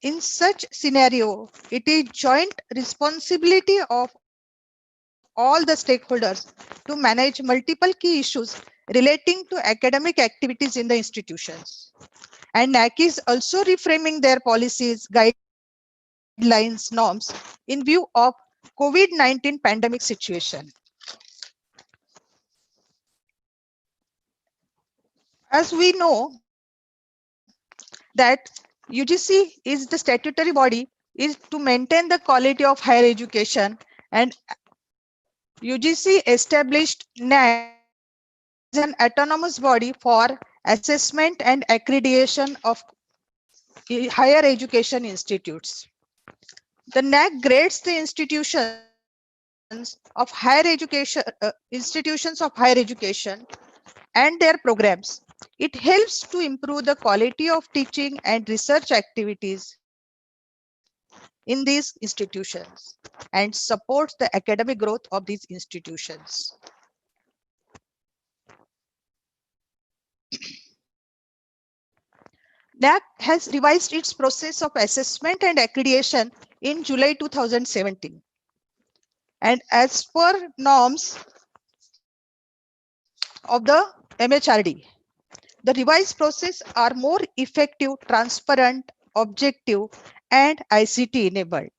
In such scenario, it is joint responsibility of all the stakeholders to manage multiple key issues relating to academic activities in the institutions. And NAAC is also reframing their policies, guidelines, norms in view of COVID-19 pandemic situation. I would like to as we know that UGC is the statutory body is to maintain the quality of higher education, and UGC established NAAC as an autonomous body for assessment and accreditation of higher education institutes. The NAAC grades the institutions of higher education and their programs. It helps to improve the quality of teaching and research activities in these institutions and supports the academic growth of these institutions. NAAC has revised its process of assessment and accreditation in July 2017. And as per norms of the MHRD, the revised process are more effective, transparent, objective, and ICT enabled.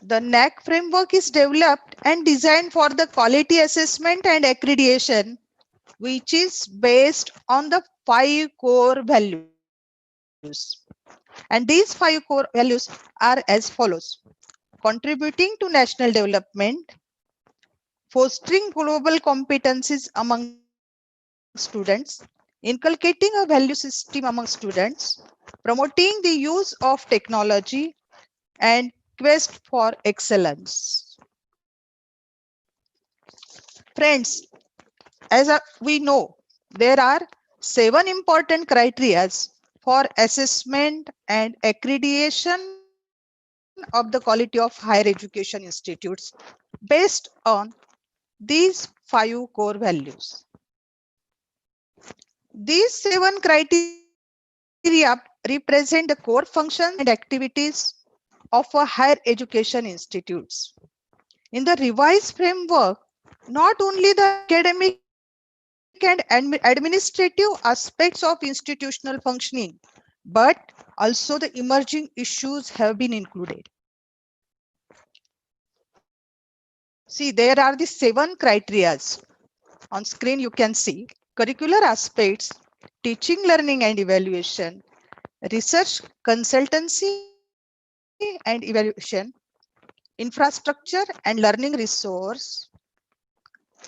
The NAAC framework is developed and designed for the quality assessment and accreditation, which is based on the 5 core values. And these 5 core values are as follows: contributing to national development, fostering global competencies among students, inculcating a value system among students, promoting the use of technology, and quest for excellence. Friends, as we know, there are 7 important criteria for assessment and accreditation of the quality of higher education institutes based on these 5 core values. These 7 criteria represent the core functions and activities of a higher education institutes. In the revised framework, not only the academic and administrative aspects of institutional functioning, but also the emerging issues have been included. See, there are the 7 criteria. On screen, you can see curricular aspects, teaching, learning, and evaluation, research, consultancy, and evaluation, infrastructure and learning resource,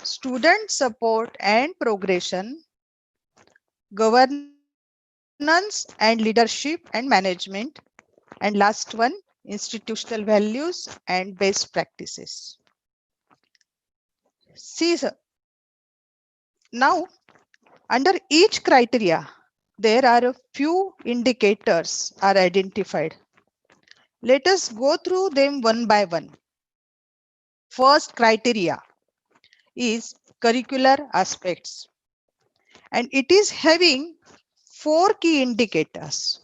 student support and progression, governance and leadership and management, and last one, institutional values and best practices. See, sir, now under each criteria, there are a few indicators are identified. Let us go through them one by one. First criteria is curricular aspects, and it is having 4 key indicators: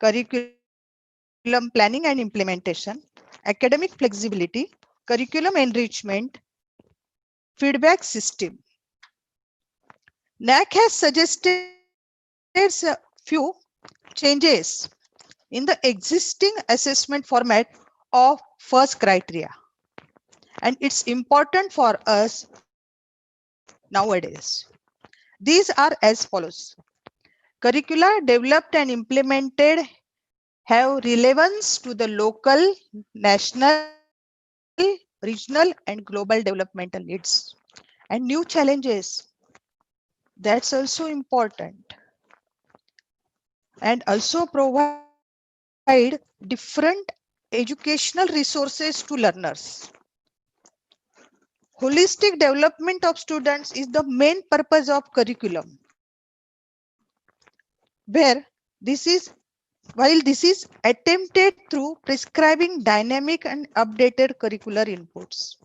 curriculum planning and implementation, academic flexibility, curriculum enrichment, feedback system. NAAC has suggested a few changes in the existing assessment format of first criteria, and it's important for us nowadays. These are as follows: curricula developed and implemented have relevance to the local, national, regional, and global developmental needs and new challenges. That's also important. And also provide different educational resources to learners. Holistic development of students is the main purpose of curriculum, where this is while this is attempted through prescribing dynamic and updated curricular inputs.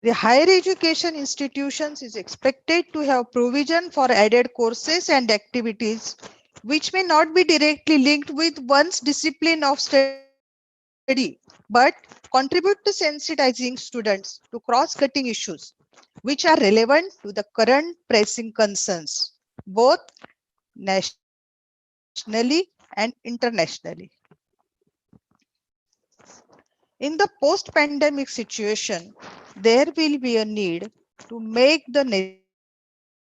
The higher education institutions is expected to have provision for added courses and activities which may not be directly linked with one's discipline of study, but contribute to sensitizing students to cross-cutting issues which are relevant to the current pressing concerns, both nationally and internationally. In the post-pandemic situation, there will be a need to make the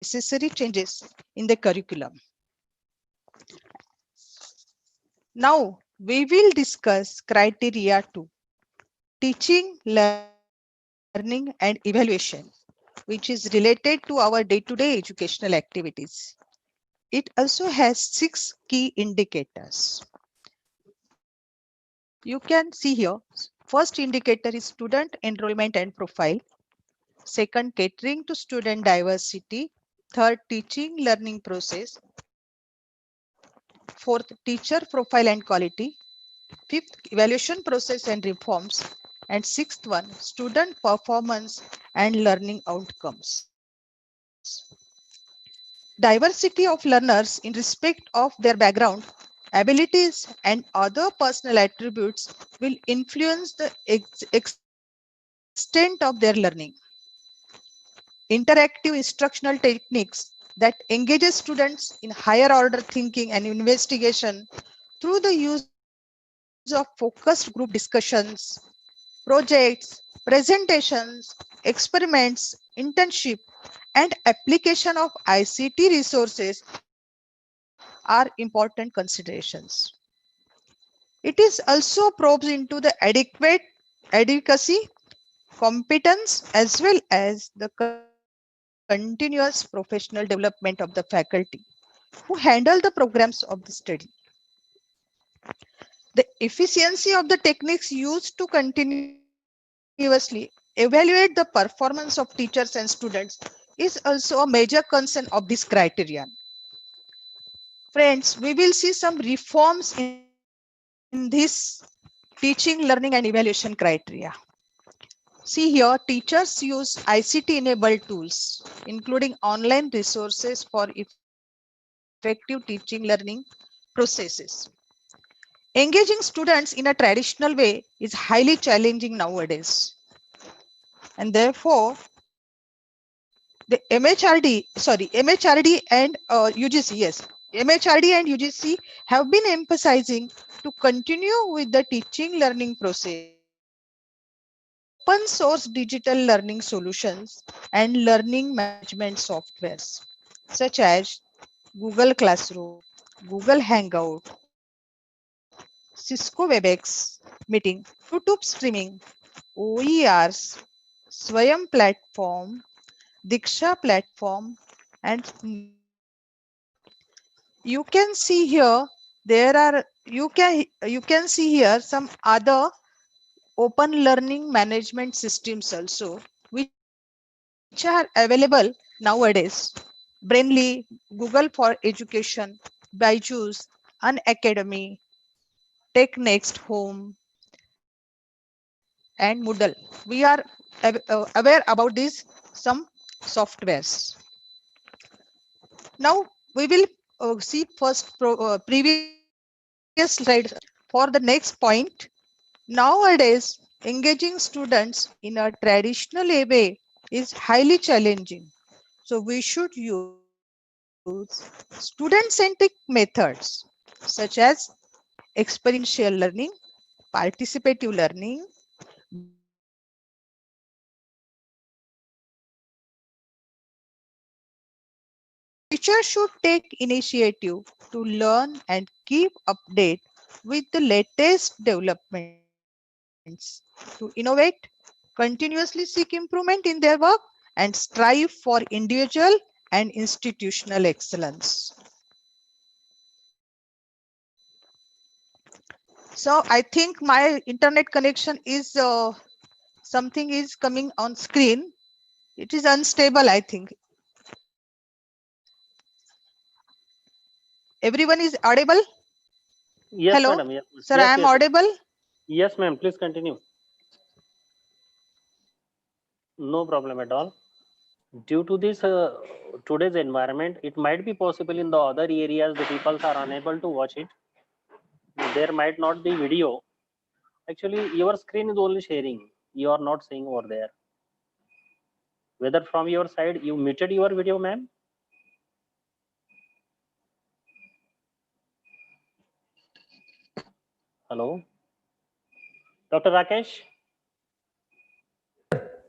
necessary changes in the curriculum. Now, we will discuss criteria 2, teaching, learning, and evaluation, which is related to our day-to-day educational activities. It also has 6 key indicators. You can see here, first indicator is student enrollment and profile. Second, catering to student diversity. Third, teaching learning process. Fourth, teacher profile and quality. Fifth, evaluation process and reforms. And sixth one, student performance and learning outcomes. Diversity of learners in respect of their background, abilities, and other personal attributes will influence the extent of their learning. Interactive instructional techniques that engages students in higher order thinking and investigation through the use of focused group discussions, projects, presentations, experiments, internship, and application of ICT resources are important considerations. It is also probes into the advocacy, competence, as well as the continuous professional development of the faculty who handle the programs of the study. The efficiency of the techniques used to continuously evaluate the performance of teachers and students is also a major concern of this criterion. Friends, we will see some reforms in this teaching, learning, and evaluation criteria. See here, teachers use ICT enabled tools, including online resources for effective teaching learning processes. Engaging students in a traditional way is highly challenging nowadays. And therefore, the MHRD and UGC, yes, MHRD and UGC have been emphasizing to continue with the teaching learning process with open source digital learning solutions and learning management softwares such as Google Classroom, Google Hangout, Cisco WebEx meeting, YouTube streaming, OERs, Swayam platform, Diksha platform, and more. You can see here there are you can see here some other open learning management systems also which are available nowadays. Brainly, Google for Education, Byju's, Unacademy, TechNext Home, and Moodle. We are aware about these some softwares. Now we will see first previous slides for the next point. Nowadays, engaging students in a traditional way is highly challenging. So we should use student-centric methods such as experiential learning, participative learning, balanced learning, and interactive learning. Teachers should take initiative to learn and keep update with the latest developments to innovate, continuously seek improvement in their work, and strive for individual and institutional excellence. So I think my internet connection is something is coming on screen. It is unstable, I think. Everyone is audible? Yes, Hello, madam. Yes, sir, I yes, am yes. audible. Yes, ma'am. Please continue. No problem at all. Due to this today's environment, it might be possible in the other areas the people are unable to watch it. There might not be video. Actually, your screen is only sharing. You are not seeing over there. Whether from your side you muted your video, ma'am. Hello, Dr. Rakesh.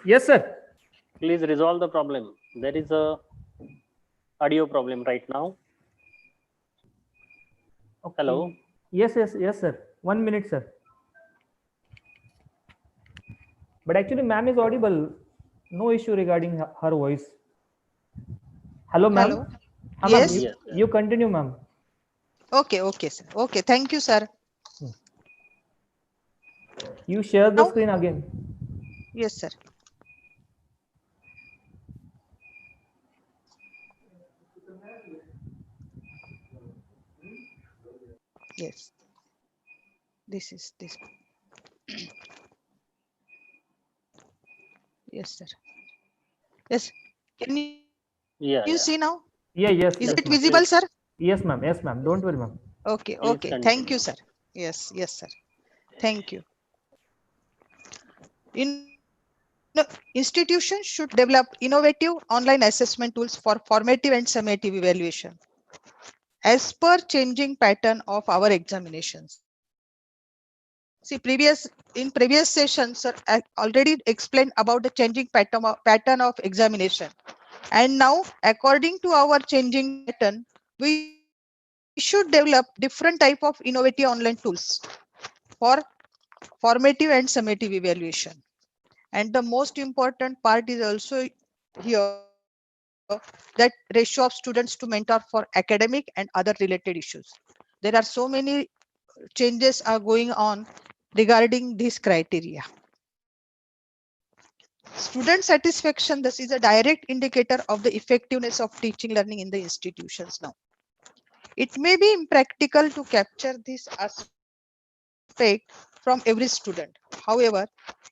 Yes, sir. Please resolve the problem. There is a audio problem right now. Okay. Hello. Yes, sir. 1 minute, sir. But actually, ma'am is audible. No issue regarding her voice. Hello, ma'am. Hello. Ma'am, Yes. Yes. you continue, ma'am. Okay, sir. Okay, thank you, sir. You share the Now, screen again. yes, sir. Yes. This is this. Yes, sir. Yes. Can you see now? Yeah. Yeah, Is yes, it yes, visible, ma'am. sir? Yes. Yes, ma'am. Yes, ma'am. Don't worry, ma'am. Okay, Please okay. Thank you, continue. sir. Yes, sir. Thank you. Institutions should develop innovative online assessment tools for formative and summative evaluation as per changing pattern of our examinations. See, in previous sessions, sir, I already explained about the changing pattern of examination. And now, according to our changing pattern, we should develop different type of innovative online tools for formative and summative evaluation. And the most important part is also here that ratio of students to mentor for academic and other related issues. There are so many changes are going on regarding this criteria. Student satisfaction, this is a direct indicator of the effectiveness of teaching learning in the institutions now. It may be impractical to capture this aspect from every student. However,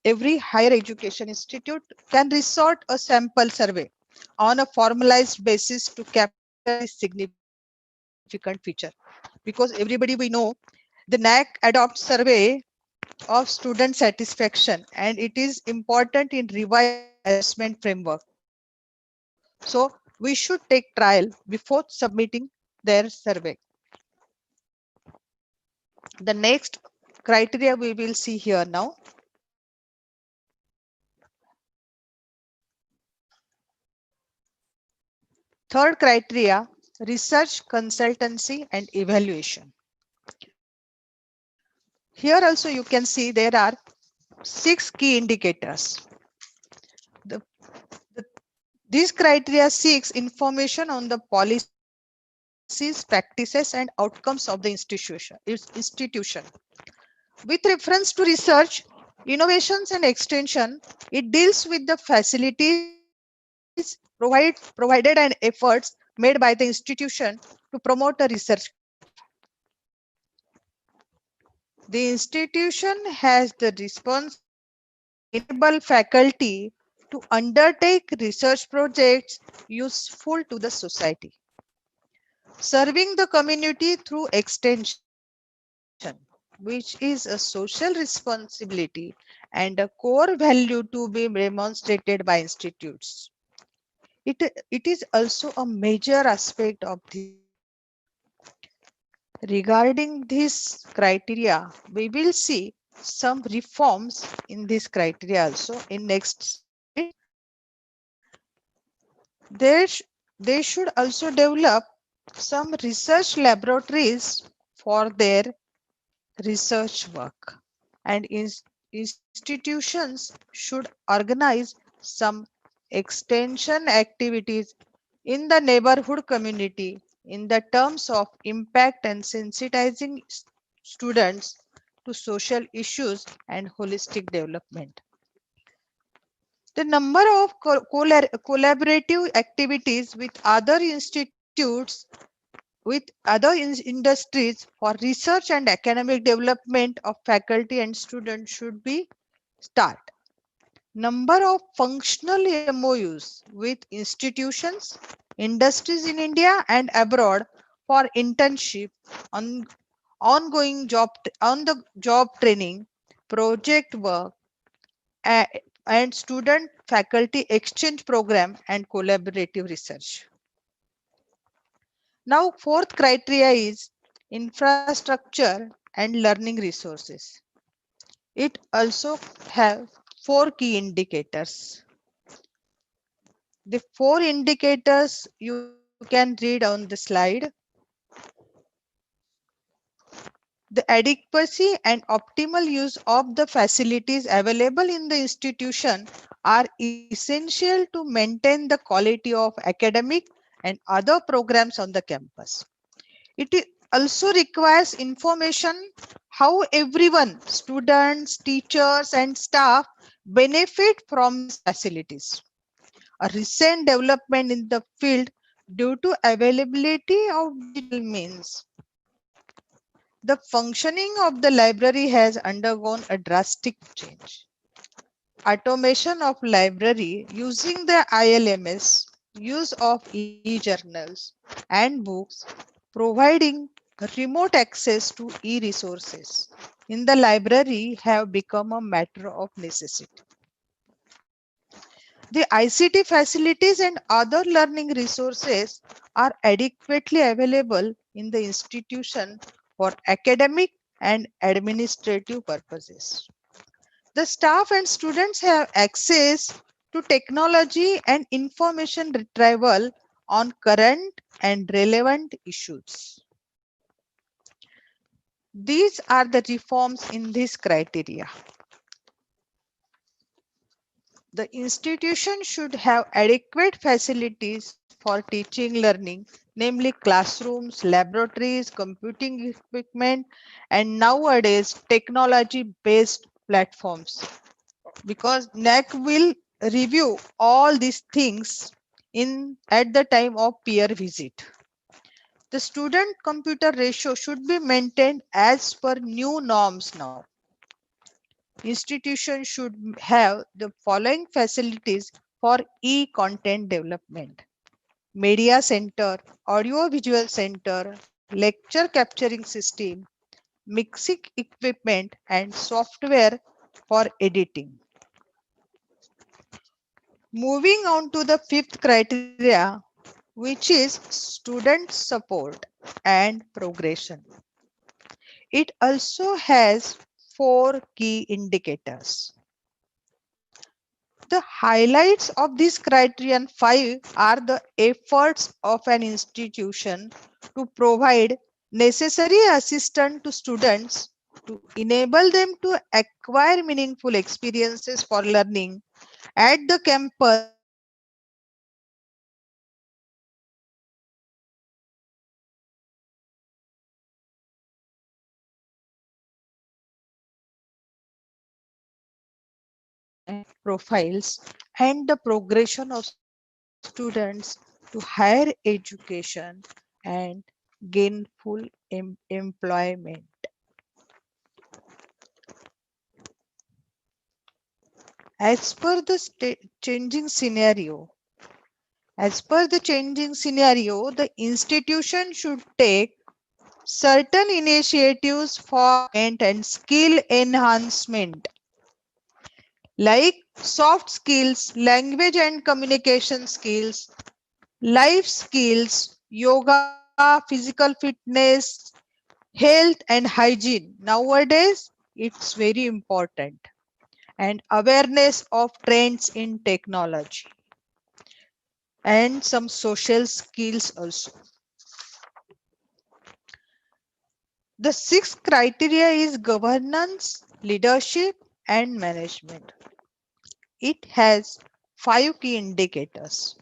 every higher education institute can resort a sample survey on a formalized basis to capture this significant feature. Because everybody we know, the NAAC adopts survey of student satisfaction, and it is important in revising the assessment framework. So we should take trial before submitting their survey. The next criteria we will see here now. Third criteria, research, consultancy, and evaluation. Here also you can see there are 6 key indicators. The, the, these criteria seeks information on the policies, practices, and outcomes of the institution. With reference to research, innovations, and extension, it deals with the facilities provided and efforts made by the institution to promote a research craft. The institution has the responsibility to enable faculty to undertake research projects useful to the society, serving the community through extension, which is a social responsibility and a core value to be demonstrated by institutes. It is also a major aspect of this criteria. Regarding this criteria, we will see some reforms in this criteria also in next slide. They, they should also develop some research laboratories for their research work. And institutions should organize some extension activities in the neighborhood community in the terms of impact and sensitizing students to social issues and holistic development. The number of collaborative activities with other institutes, with other industries for research and academic development of faculty and students should be start. Number of functional MOUs with institutions, industries in India and abroad for internship, on on the job training, project work, a- and student faculty exchange program and collaborative research. Now, fourth criteria is infrastructure and learning resources. It also have 4 key indicators. The four indicators you can read on the slide. The adequacy and optimal use of the facilities available in the institution are essential to maintain the quality of academic and other programs on the campus. Also requires information how everyone, students, teachers, and staff benefit from these facilities. A recent development in the field due to availability of digital means. The functioning of the library has undergone a drastic change. Automation of library using the ILMS, use of e-journals and books, providing remote access to e-resources in the library have become a matter of necessity. The ICT facilities and other learning resources are adequately available in the institution for academic and administrative purposes. The staff and students have access to technology and information retrieval on current and relevant issues. These are the reforms in this criteria. The institution should have adequate facilities for teaching learning, namely classrooms, laboratories, computing equipment, and nowadays technology-based platforms. Because NAAC will review all these things at the time of peer visit. The student computer ratio should be maintained as per new norms now. Institutions should have the following facilities for e-content development: media center, audio visual center, lecture capturing system, mixing equipment, and software for editing. Moving on to the fifth criteria, which is student support and progression. It also has four key indicators. The highlights of this criterion 5 are the efforts of an institution to provide necessary assistance to students to enable them to acquire meaningful experiences for learning at the campus and outside the campus. Profiles and the progression of students to higher education and gainful employment. As per the changing scenario, as per the changing scenario, the institution should take certain initiatives for and skill enhancement like soft skills, language and communication skills, life skills, yoga, physical fitness, health and hygiene. Nowadays, it's very important. And awareness of trends in technology and some social skills also. The sixth criteria is governance, leadership, and management. It has five key indicators.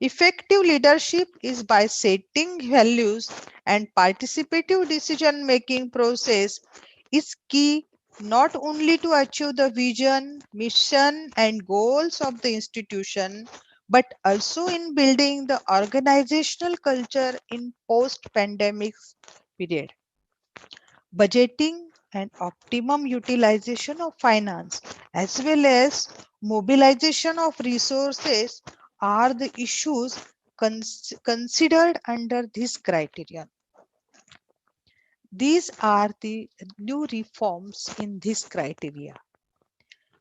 Effective leadership is by setting values and participative decision making process is key not only to achieve the vision, mission and goals of the institution, but also in building the organizational culture in post-pandemic period. Budgeting and optimum utilization of finance as well as mobilization of resources are the issues considered under this criterion. These are the new reforms in this criteria.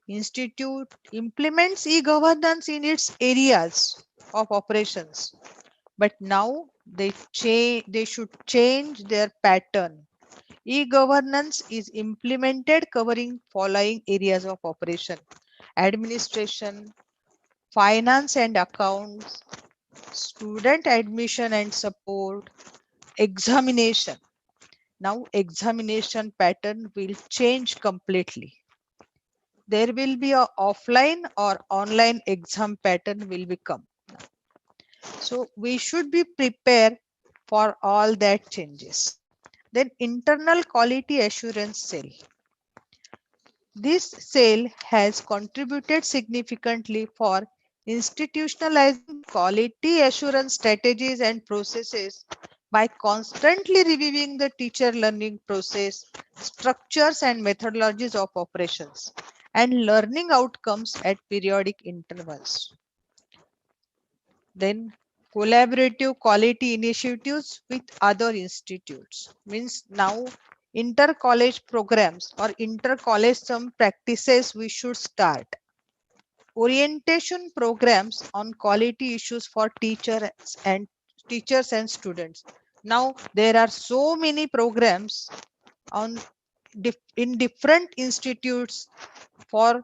Institute implements e-governance in its areas of operations, but now they should change their pattern. E-governance is implemented covering following areas of operation: administration, finance and accounts, student admission and support, examination. Now examination pattern will change completely. There will be a offline or online exam pattern will become. So we should be prepared for all that changes. Then internal quality assurance cell. This cell has contributed significantly for institutionalizing the quality assurance strategies and processes by constantly reviewing the teacher learning process, structures and methodologies of operations, and learning outcomes at periodic intervals. Then collaborative quality initiatives with other institutes means now inter-college programs or inter-college some practices we should start. Orientation programs on quality issues for teachers and students. Now there are so many programs on in different institutes for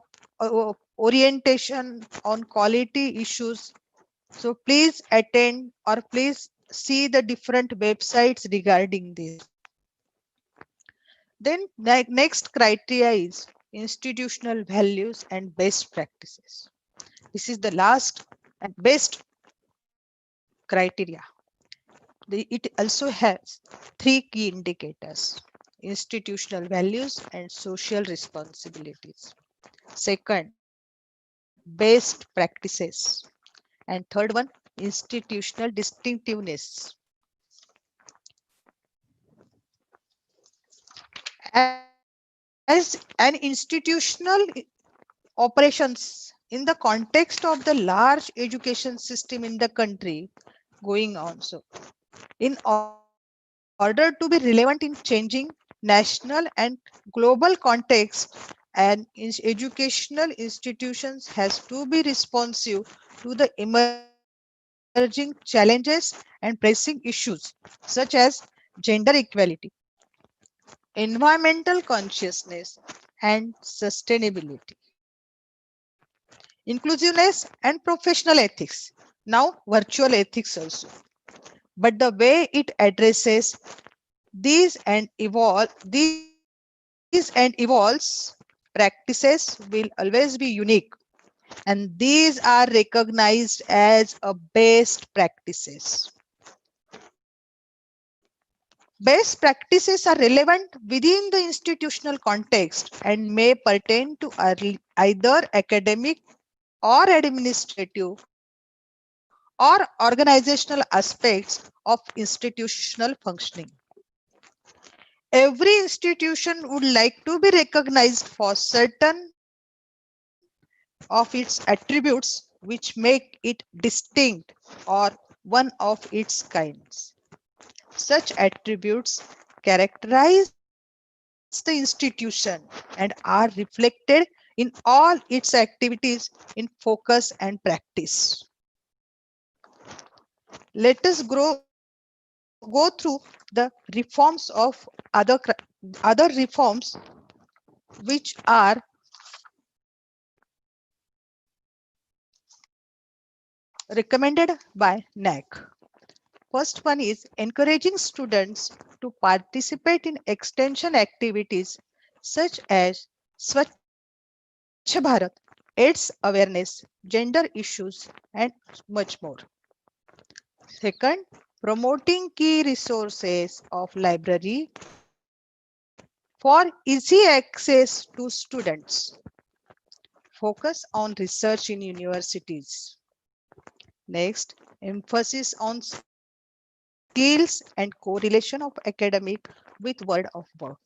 orientation on quality issues. So please attend or please see the different websites regarding this. Then next criteria is institutional values and best practices. This is the last and best criteria. It also has three key indicators: institutional values and social responsibilities. Second, best practices. And third one, institutional distinctiveness. As an institutional operations in the context of the large education system in the country going on. So in order to be relevant in changing national and global context, and educational institutions has to be responsive to the emerging challenges and pressing issues such as gender equality, environmental consciousness, and sustainability, inclusiveness and professional ethics, now virtual ethics also. But the way it addresses these and evolves practices will always be unique, and these are recognized as a best practices. Best practices are relevant within the institutional context and may pertain to either academic or administrative or organizational aspects of institutional functioning. Every institution would like to be recognized for certain of its attributes which make it distinct or one of its kinds. Such attributes characterize the institution and are reflected in all its activities in focus and practice. Let us go through the reforms of other reforms which are recommended by NAAC. First one is encouraging students to participate in extension activities such as Swachh Bharat, AIDS awareness, gender issues, and much more. Second, promoting key resources of library for easy access to students. Focus on research in universities. Next, emphasis on skills and correlation of academic with world of work.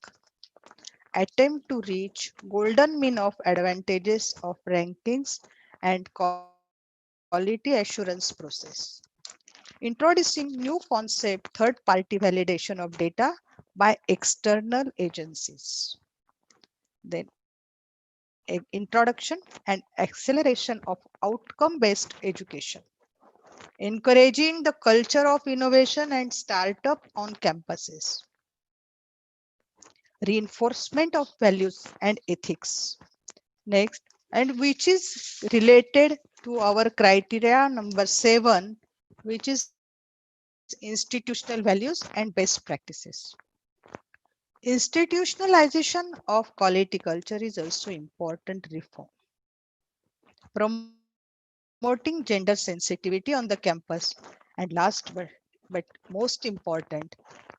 Attempt to reach golden mean of advantages of rankings and quality assurance process. Introducing new concept third-party validation of data by external agencies. Then introduction and acceleration of outcome-based education. Encouraging the culture of innovation and startup on campuses. Reinforcement of values and ethics. Next, and which is related to our criteria number 7, which is institutional values and best practices. Institutionalization of quality culture is also important reform. Promoting gender sensitivity on the campus. And last but most important,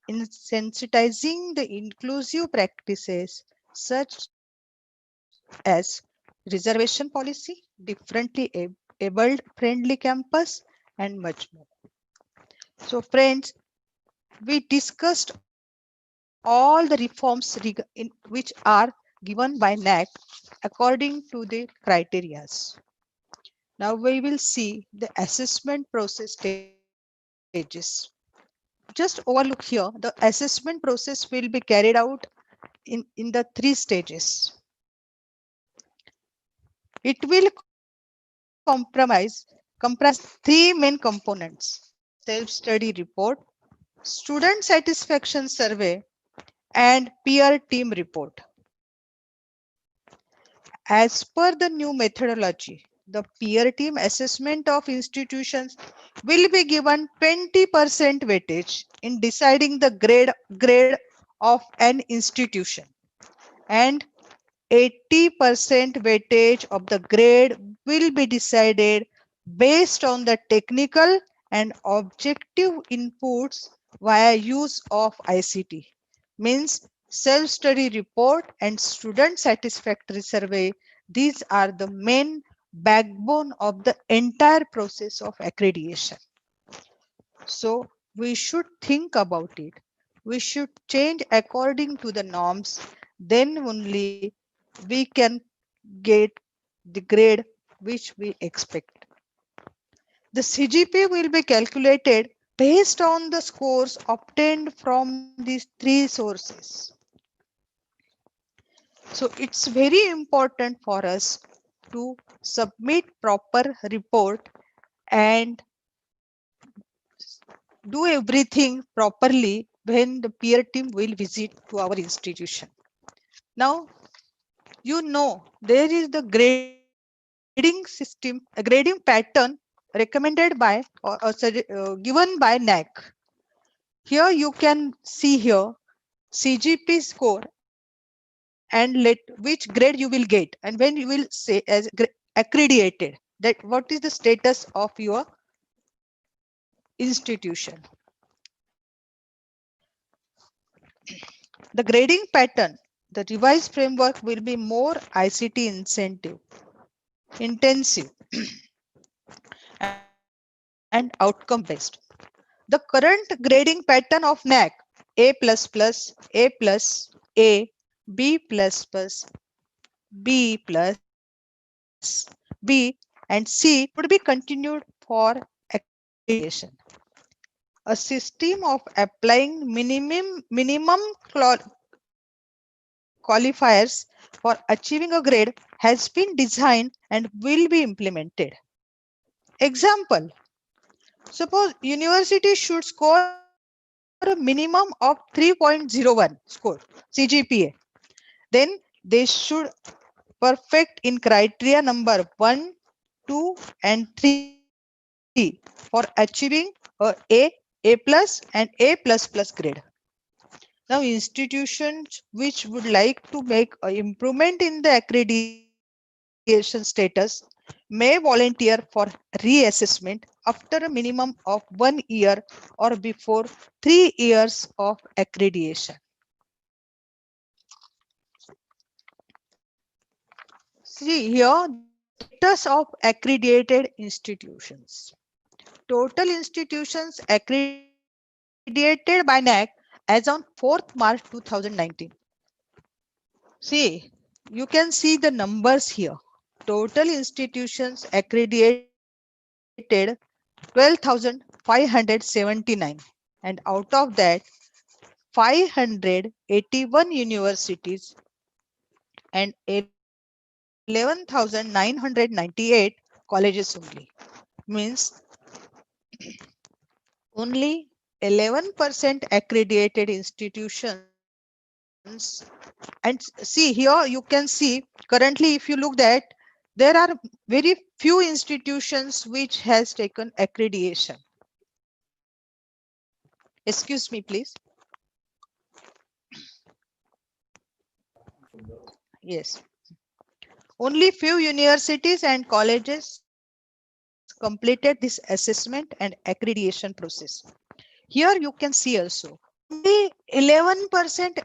in sensitizing the inclusive practices such as reservation policy, differently abled friendly campus, and much more. So friends, we discussed all the reforms which are given by NAAC according to the criterias. Now we will see the assessment process stages. Just overlook here, the assessment process will be carried out in the 3 stages. It will comprise 3 main components: self-study report, student satisfaction survey, and peer team report. As per the new methodology, the peer team assessment of institutions will be given 20% weightage in deciding the grade of an institution, and 80% weightage of the grade will be decided based on the technical and objective inputs via use of ICT. Means self-study report and student satisfactory survey. These are the main backbone of the entire process of accreditation. So we should think about it. We should change according to the norms. Then only we can get the grade which we expect. The CGP will be calculated based on the scores obtained from these 3 sources. So it's very important for us to submit proper report and do everything properly when the peer team will visit to our institution. Now, you know, there is the grading system, a grading pattern recommended by given by NAAC. Here you can see here CGP score and let which grade you will get, and when you will say as accredited, that what is the status of your institution. The grading pattern, the revised framework will be more ICT intensive and outcome based. The current grading pattern of NAAC, A++, A+, A, B++, B+, B, and C would be continued for accreditation. A system of applying minimum qualifiers for achieving a grade has been designed and will be implemented. Example, suppose university should score a minimum of 3.01 score CGPA. Then they should perfect in criteria number 1, 2, and 3 for achieving A+, and A++ grade. Now, institutions which would like to make an improvement in the accreditation status may volunteer for reassessment after a minimum of 1 year or before 3 years of accreditation. See here the status of accredited institutions. Total institutions accredited by NAAC as on 4th March 2019. See, you can see the numbers here. Total institutions accredited 12,579, and out of that 581 universities and 11,998 colleges only. Means only 11% accredited institutions. And see here you can see currently if you look that There are very few institutions which has taken accreditation. Excuse me, please. Yes. Only few universities and colleges completed this assessment and accreditation process. Here you can see also only 11%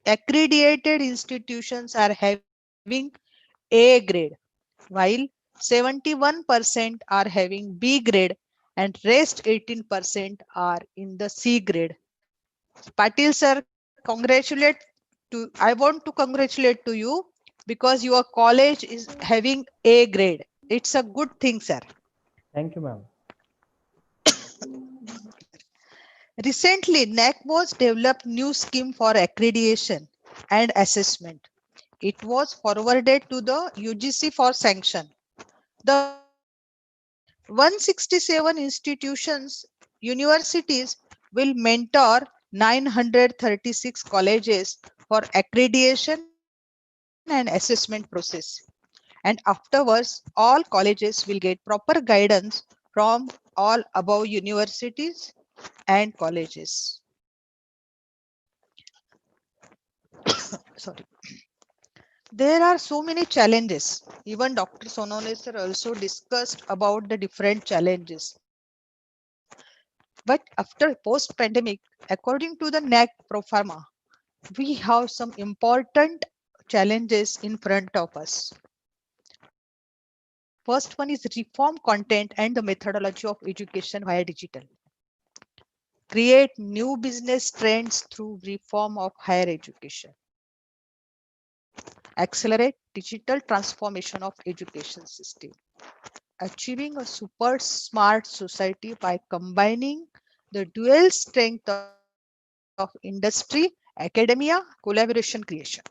accredited institutions are having A grade, while 71% are having B grade and rest 18% are in the C grade. Patil sir, I want to congratulate to you because your college is having A grade. It's a good thing, sir. Thank you, ma'am. Recently, NAAC was developed new scheme for accreditation and assessment. It was forwarded to the UGC for sanction. The 167 institutions, universities will mentor 936 colleges for accreditation and assessment process. And afterwards, all colleges will get proper guidance from all above universities and colleges. Sorry. There are so many challenges. Even Dr. Sonone sir also discussed about the different challenges. But after post-pandemic, according to the NAAC Proforma, we have some important challenges in front of us. First one is reform content and the methodology of education via digital. Create new business trends through reform of higher education. Accelerate digital transformation of education system. Achieving a super smart society by combining the dual strength of industry, academia, collaboration creation.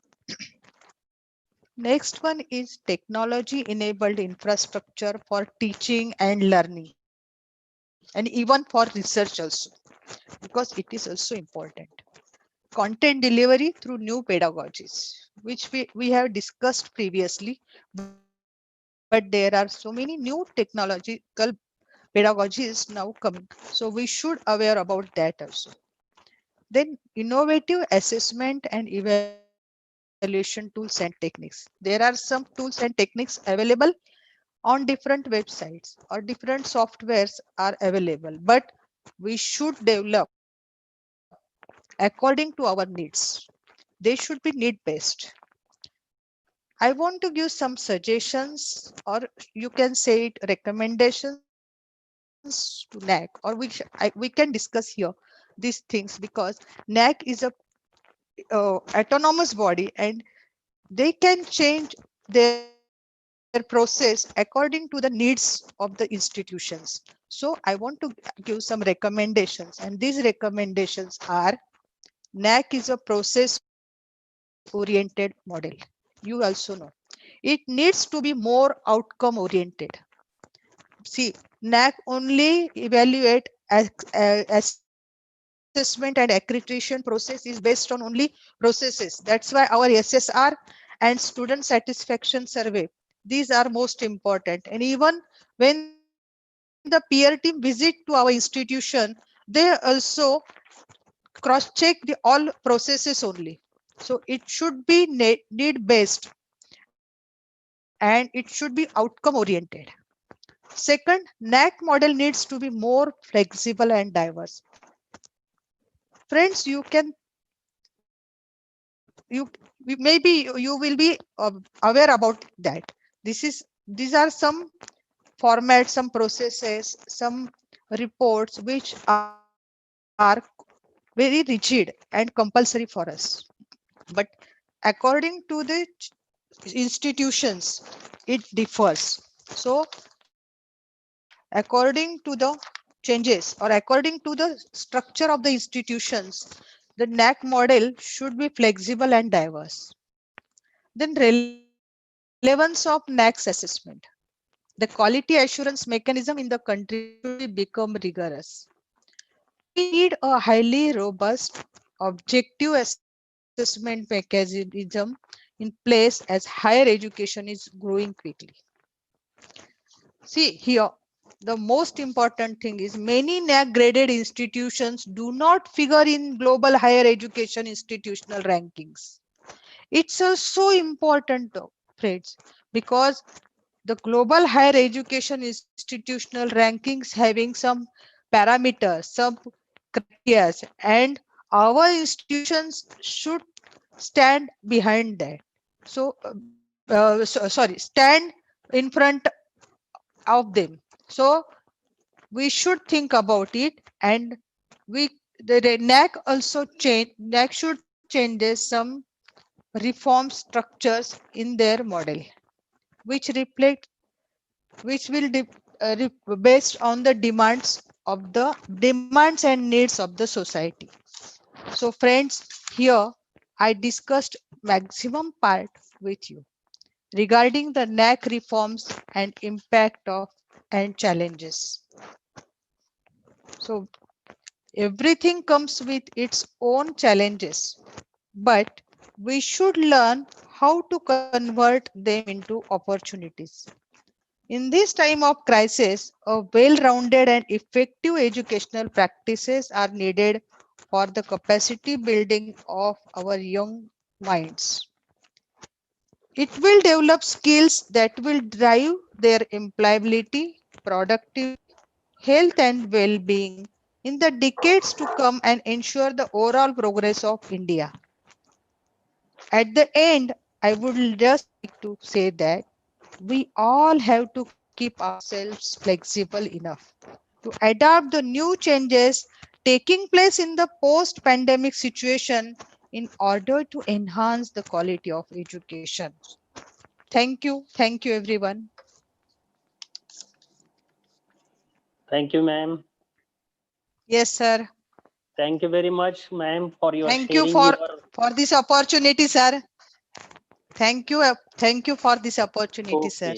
Next one is technology enabled infrastructure for teaching and learning, and even for research also, because it is also important. Content delivery through new pedagogies, which we have discussed previously, but there are so many new technological pedagogies now coming. So we should aware about that also. Then innovative assessment and evaluation tools and techniques. There are some tools and techniques available on different websites or different softwares are available, but we should develop according to our needs. They should be need based. I want to give some suggestions, or you can say it recommendations to NAC, or we can discuss here these things because NAC is a autonomous body and they can change their process according to the needs of the institutions. So I want to give some recommendations, and these recommendations are NAC is a process oriented model. You also know it needs to be more outcome oriented. See, NAC only evaluate assessment and accreditation process is based on only processes. That's why our SSR and student satisfaction survey, these are most important. And even when the peer team visit to our institution, they also cross check the all processes only. So it should be need based and it should be outcome oriented. Second, NAC model needs to be more flexible and diverse. Friends, maybe you will be aware about that. These are some formats, some processes, some reports which are very rigid and compulsory for us. But according to the institutions, it differs. So according to the changes or according to the structure of the institutions, the NAC model should be flexible and diverse. Then relevance of NAC's assessment. The quality assurance mechanism in the country should be become rigorous. We need a highly robust objective assessment mechanism using in place as higher education is growing quickly. See here, the most important thing is many NAAC graded institutions do not figure in global higher education institutional rankings. It's so important, friends, because the global higher education institutional rankings having some parameters, some criteria, and our institutions should stand behind that. Sorry, stand in front of them. So we should think about it, and we the NAC also change. NAC should changes some reform structures in their model, which reflect which will based on the demands and needs of the society. So friends, here I discussed maximum part with you regarding the NAC reforms and impact of and challenges. So everything comes with its own challenges, but we should learn how to convert them into opportunities. In this time of crisis, a well-rounded and effective educational practices are needed for the capacity building of our young minds. It will develop skills that will drive their employability, productivity, health, and well-being in the decades to come and ensure the overall progress of India. At the end, I would just like to say that we all have to keep ourselves flexible enough to adapt the new changes taking place in the post pandemic situation in order to enhance the quality of education. Thank you everyone. Thank you, ma'am. Yes sir. Thank you very much, ma'am, for your Thank you sharing your. for this opportunity sir. Thank you for this opportunity sir.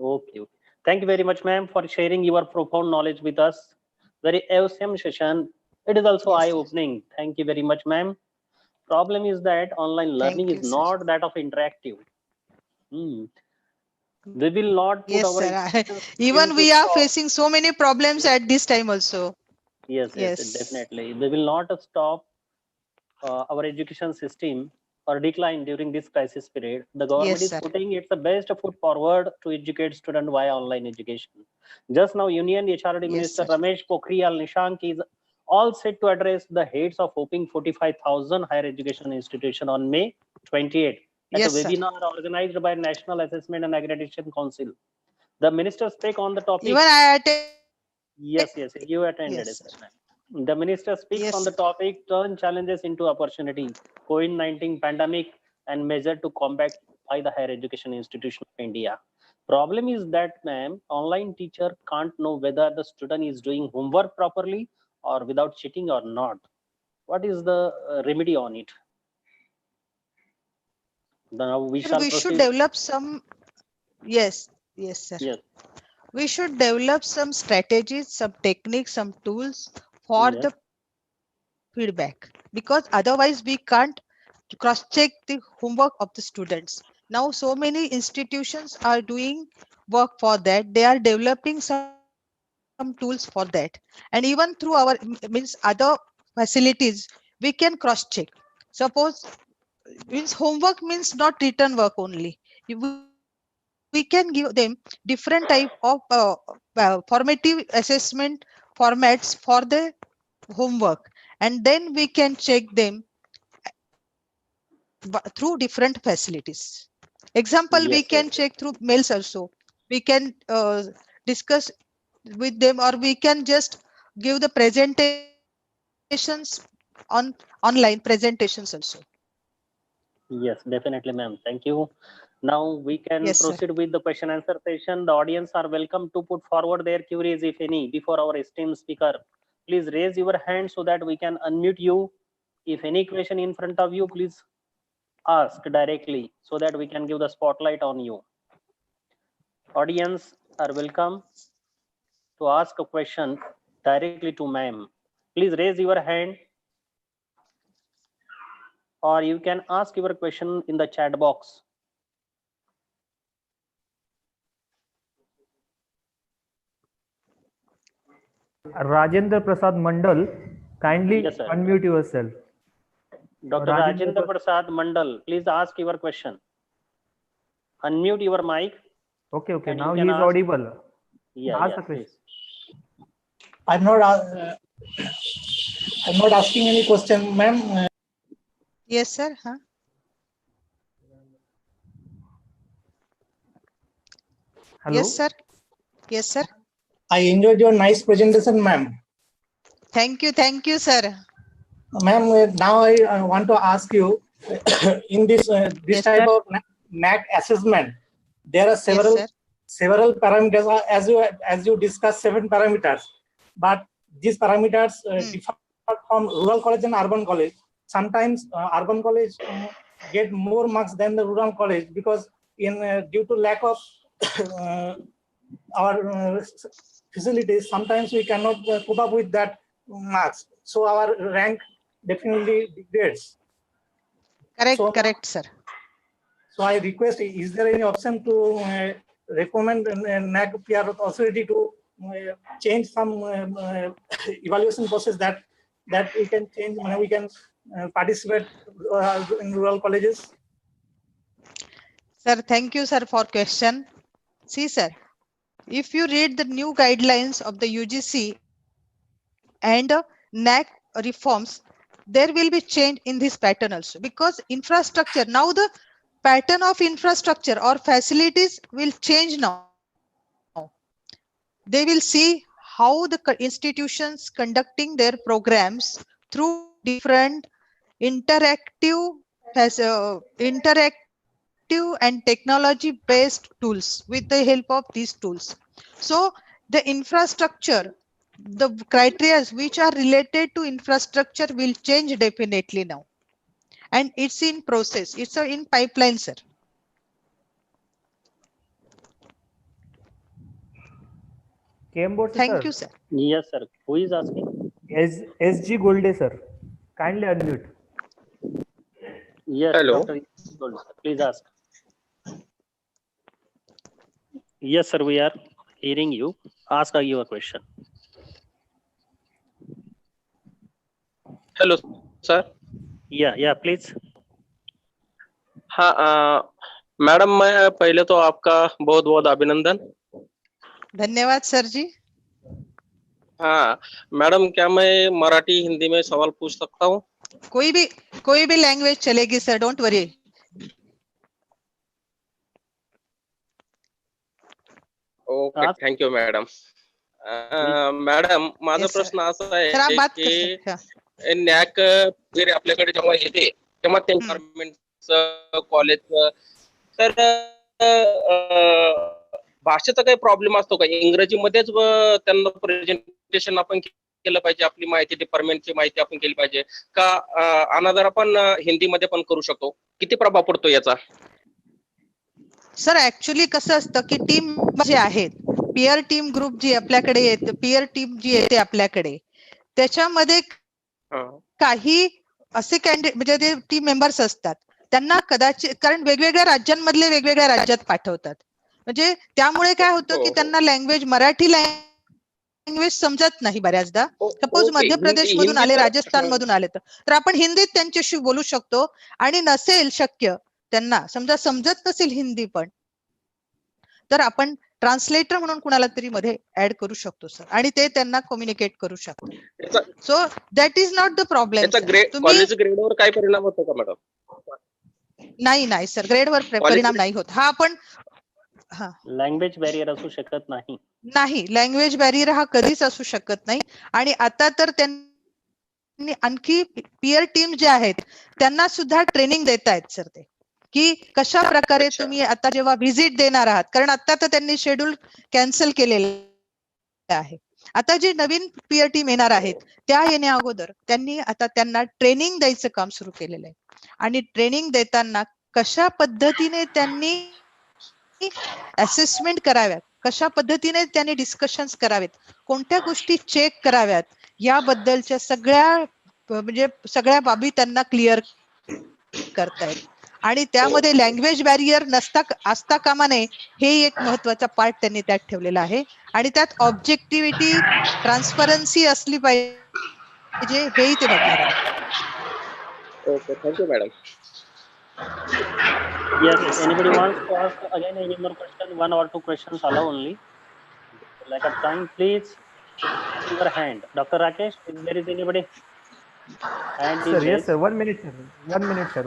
Okay. Thank you very much, ma'am, for sharing your profound knowledge with us. Very awesome session. It is also Yes sir. eye-opening. Thank you very much, ma'am. Problem is that online learning Thank is you sir. not that of interactive. Hmm. We will not put Yes our sir. education system Even to we are stop. facing so many problems Yes, at this time also. yes, Yes. definitely. We will not stop our education system or decline during this crisis period. The government Yes is sir. putting its best foot forward to educate students via online education. Just now, Union HRD Yes Minister sir. Ramesh Pokhriyal Nishank is all set to address the heads of opening 45,000 higher education institutions on May 28 at a Yes sir. webinar organized by National Assessment and Accreditation Council. The minister spoke on the topic. Even I attended. Yes, you Yes attended sir. it. The minister speaks Yes on the sir. topic turn challenges into opportunity, COVID-19 pandemic and measure to combat by the higher education institution of India. Problem is that, ma'am, online teacher can't know whether the student is doing homework properly or without cheating or not. What is the remedy on it? Now we Sir, shall we should proceed. develop some. Yes. Yes sir. Yes, We should develop some strategies, some techniques, some tools for yes, the feedback, because otherwise we can't cross check the homework of the students. Now so many institutions are doing work for that. They are developing some tools for that, and even through our means other facilities we can cross check. Suppose means homework means not written work only. We can give them different type of formative assessment formats for the homework, and then we can check them through different facilities. Example, we can check yes, through mails also. We can discuss with them, or we can just give the presentations on online presentations also. yes, definitely, ma'am. Thank you. Now we Yes can sir. proceed with the question answer session. The audience are welcome to put forward their queries, if any, before our esteemed speaker. Please raise your hand so that we can unmute you. If any question in front of you, please ask directly so that we can give the spotlight on you. Audience are welcome to ask a question directly to ma'am. Please raise your hand. or you can ask your question in the chat box. Rajendra Prasad Mandal, kindly Yes, sir. unmute yourself. Dr. Rajendra Prasad Mandal, please ask your question. Unmute your mic. Okay, And now you he can is ask. audible. Yeah, Ask yeah, the question. please. I'm not asking any question, ma'am. Yes, sir. Huh? Hello. Yes, sir. Yes, sir. I enjoyed your nice presentation, ma'am. Thank you, sir. Ma'am, now I want to ask you, in this Yes, type sir. of NAAC assessment, there are Yes, several sir. parameters, as you discussed 7 parameters, but these parameters differ from rural college and urban college. Sometimes urban college get more marks than the rural college because due to lack of our facilities, sometimes we cannot cope up with that marks. So our rank definitely degrades. Correct, sir. So I request, is there any option to recommend NAAC PR authority to change some evaluation process that we can change when we can participate in rural colleges? Sir, thank you, sir, for question. See, sir, if you read the new guidelines of the UGC and NAAC reforms, there will be change in this pattern also, because infrastructure, now the pattern of infrastructure or facilities will change now. They will see how the institutions conducting their programs through different interactive and technology based tools with the help of these tools. So the infrastructure, the criteria which are related to infrastructure will change definitely now, and it's in process, it's in pipeline, sir. Thank you, sir. Yes, sir. Who is asking? SG Golde, sir. Kindly unmute. Yes, Hello. Dr. Gold, please ask. Yes, sir, we are hearing you. Ask your question. Hello sir. Yeah, please. हाँ madam, मैं पहले तो आपका बहुत बहुत अभिनंदन. धन्यवाद sir जी. हाँ मैडम, क्या मैं मराठी हिंदी में सवाल पूछ सकता हूँ? कोई भी लैंग्वेज चलेगी sir, don't worry. Okay, thank you madam. Madam, माझा प्रश्न असा आहे की नॅक वगैरे आपल्याकडे जेव्हा येते तेव्हा ते गव्हर्नमेंटचं कॉलेजचं, तर भाषेचा काही प्रॉब्लेम असतो का? इंग्रजीमध्येच त्यांना प्रेझेंटेशन आपण केलं पाहिजे, आपली माहिती डिपार्टमेंटची माहिती आपण केली पाहिजे का अनादर आपण हिंदीमध्ये पण करू शकतो? किती प्रभाव पडतो याचा? सर ऍक्च्युली कसं असतं की टीम जे आहेत, पियर टीम ग्रुप जी आपल्याकडे येते, पियर टीम जी येते आपल्याकडे, त्याच्यामध्ये काही असे कॅन्डिडेट म्हणजे ते टीम मेंबर्स असतात, त्यांना कदाचित कारण वेगवेगळ्या राज्यांमधले वेगवेगळ्या राज्यात पाठवतात, म्हणजे त्यामुळे काय होतं की त्यांना लँग्वेज, मराठी लँग्वेज समजत नाही बऱ्याचदा. सपोज मध्य प्रदेश मधून आले, राजस्थान मधून आले तर आपण हिंदीत त्यांच्याशी बोलू शकतो, आणि नसेल शक्य त्यांना समजा समजत नसेल हिंदी पण, तर आपण ट्रान्सलेटर म्हणून कुणाला तरी मध्ये ऍड करू शकतो सर, आणि ते त्यांना कम्युनिकेट करू शकतो. So that is not the problem. College ग्रेडवर काय परिणाम होतो का मॅडम? नाही सर, ग्रेडवर परिणाम नाही होत. हा आपण लँग्वेज बॅरियर असू शकत नाही, लँग्वेज बॅरियर हा कधीच असू शकत नाही. आणि आता तर त्यांनी आणखी पियर टीम जे आहेत त्यांना सुद्धा ट्रेनिंग देत आहेत सर, ते की कशा प्रकारे तुम्ही आता जेव्हा व्हिजिट देणार आहात, कारण आता तर त्यांनी शेड्यूल कॅन्सल केलेलं आहे. आता जे नवीन पियर टीम येणार आहेत त्या येण्या अगोदर त्यांनी आता त्यांना ट्रेनिंग द्यायचं काम सुरू केलेलं आहे, आणि ट्रेनिंग देताना कशा पद्धतीने त्यांनी असेसमेंट कराव्यात, कशा पद्धतीने त्यांनी डिस्कशन्स करावेत, कोणत्या गोष्टी चेक कराव्यात, याबद्दलच्या सगळ्या म्हणजे सगळ्या बाबी त्यांना क्लिअर करतायत आणि त्यामध्ये लँग्वेज बॅरियर असता कामा नये हे एक महत्वाचा पार्ट त्यांनी त्यात ठेवलेला आहे आणि त्यात ऑब्जेक्टिव्हिटी ट्रान्सपरन्सी असली पाहिजे हेही ते बघणार आहेत. Okay, thank you madam. Yes, Yes. anybody wants to ask again any more question? One or two questions allow only. Like a time, please raise your hand. Dr. Rakesh, if there is anybody, hand Sir, is yes, raised. sir. 1 minute, sir. 1 minute, sir.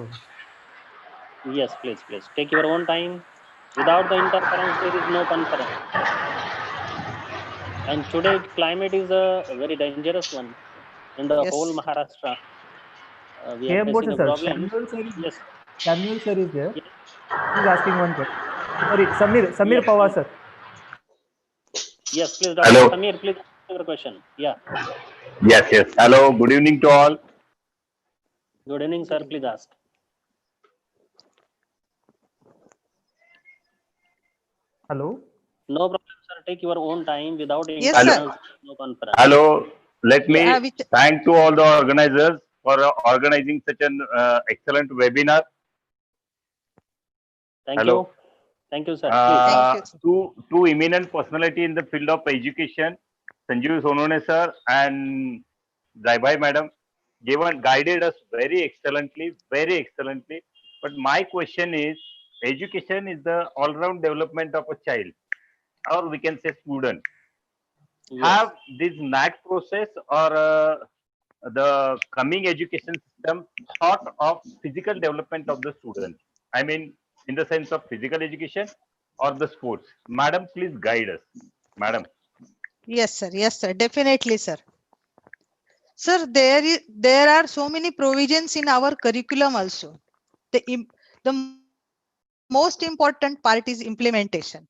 Yes, please, please. Take your own time. Without the interference, there is no conference. And today, climate is a very dangerous one in the Yes. whole Maharashtra. We are KM facing Bose, a sir. problem. Samuel sir, Yes, Samuel sir is there. yes, He's asking one question. Sorry, Samir yes, Pawar, please. sir. Yes, please, Dr. Hello. Samir, please ask your question. Yeah. Yes, yes. Hello. Good evening to all. Good evening, sir. Please ask. Hello. No problem, sir. Take your own time without Yes, sir. interference. No conference. Hello. Let me Yeah, thank to all the organizers for organizing such an excellent webinar. Thank Hello. you. Thank you, sir. Please. Thank you. Two eminent personality in the field of education, Sanjeev Sonone sir and Zaibai madam, guided us very excellently. But my question is, education is the all-round development of a child, or we can say student. Yes. Have this NAAC process or the coming education system thought of physical development of the student? I mean, in the sense of physical education or the sports. Madam, please guide us. Madam. Yes, sir. Yes, sir. Definitely, sir. Sir, there are so many provisions in our curriculum also. The most important part is implementation.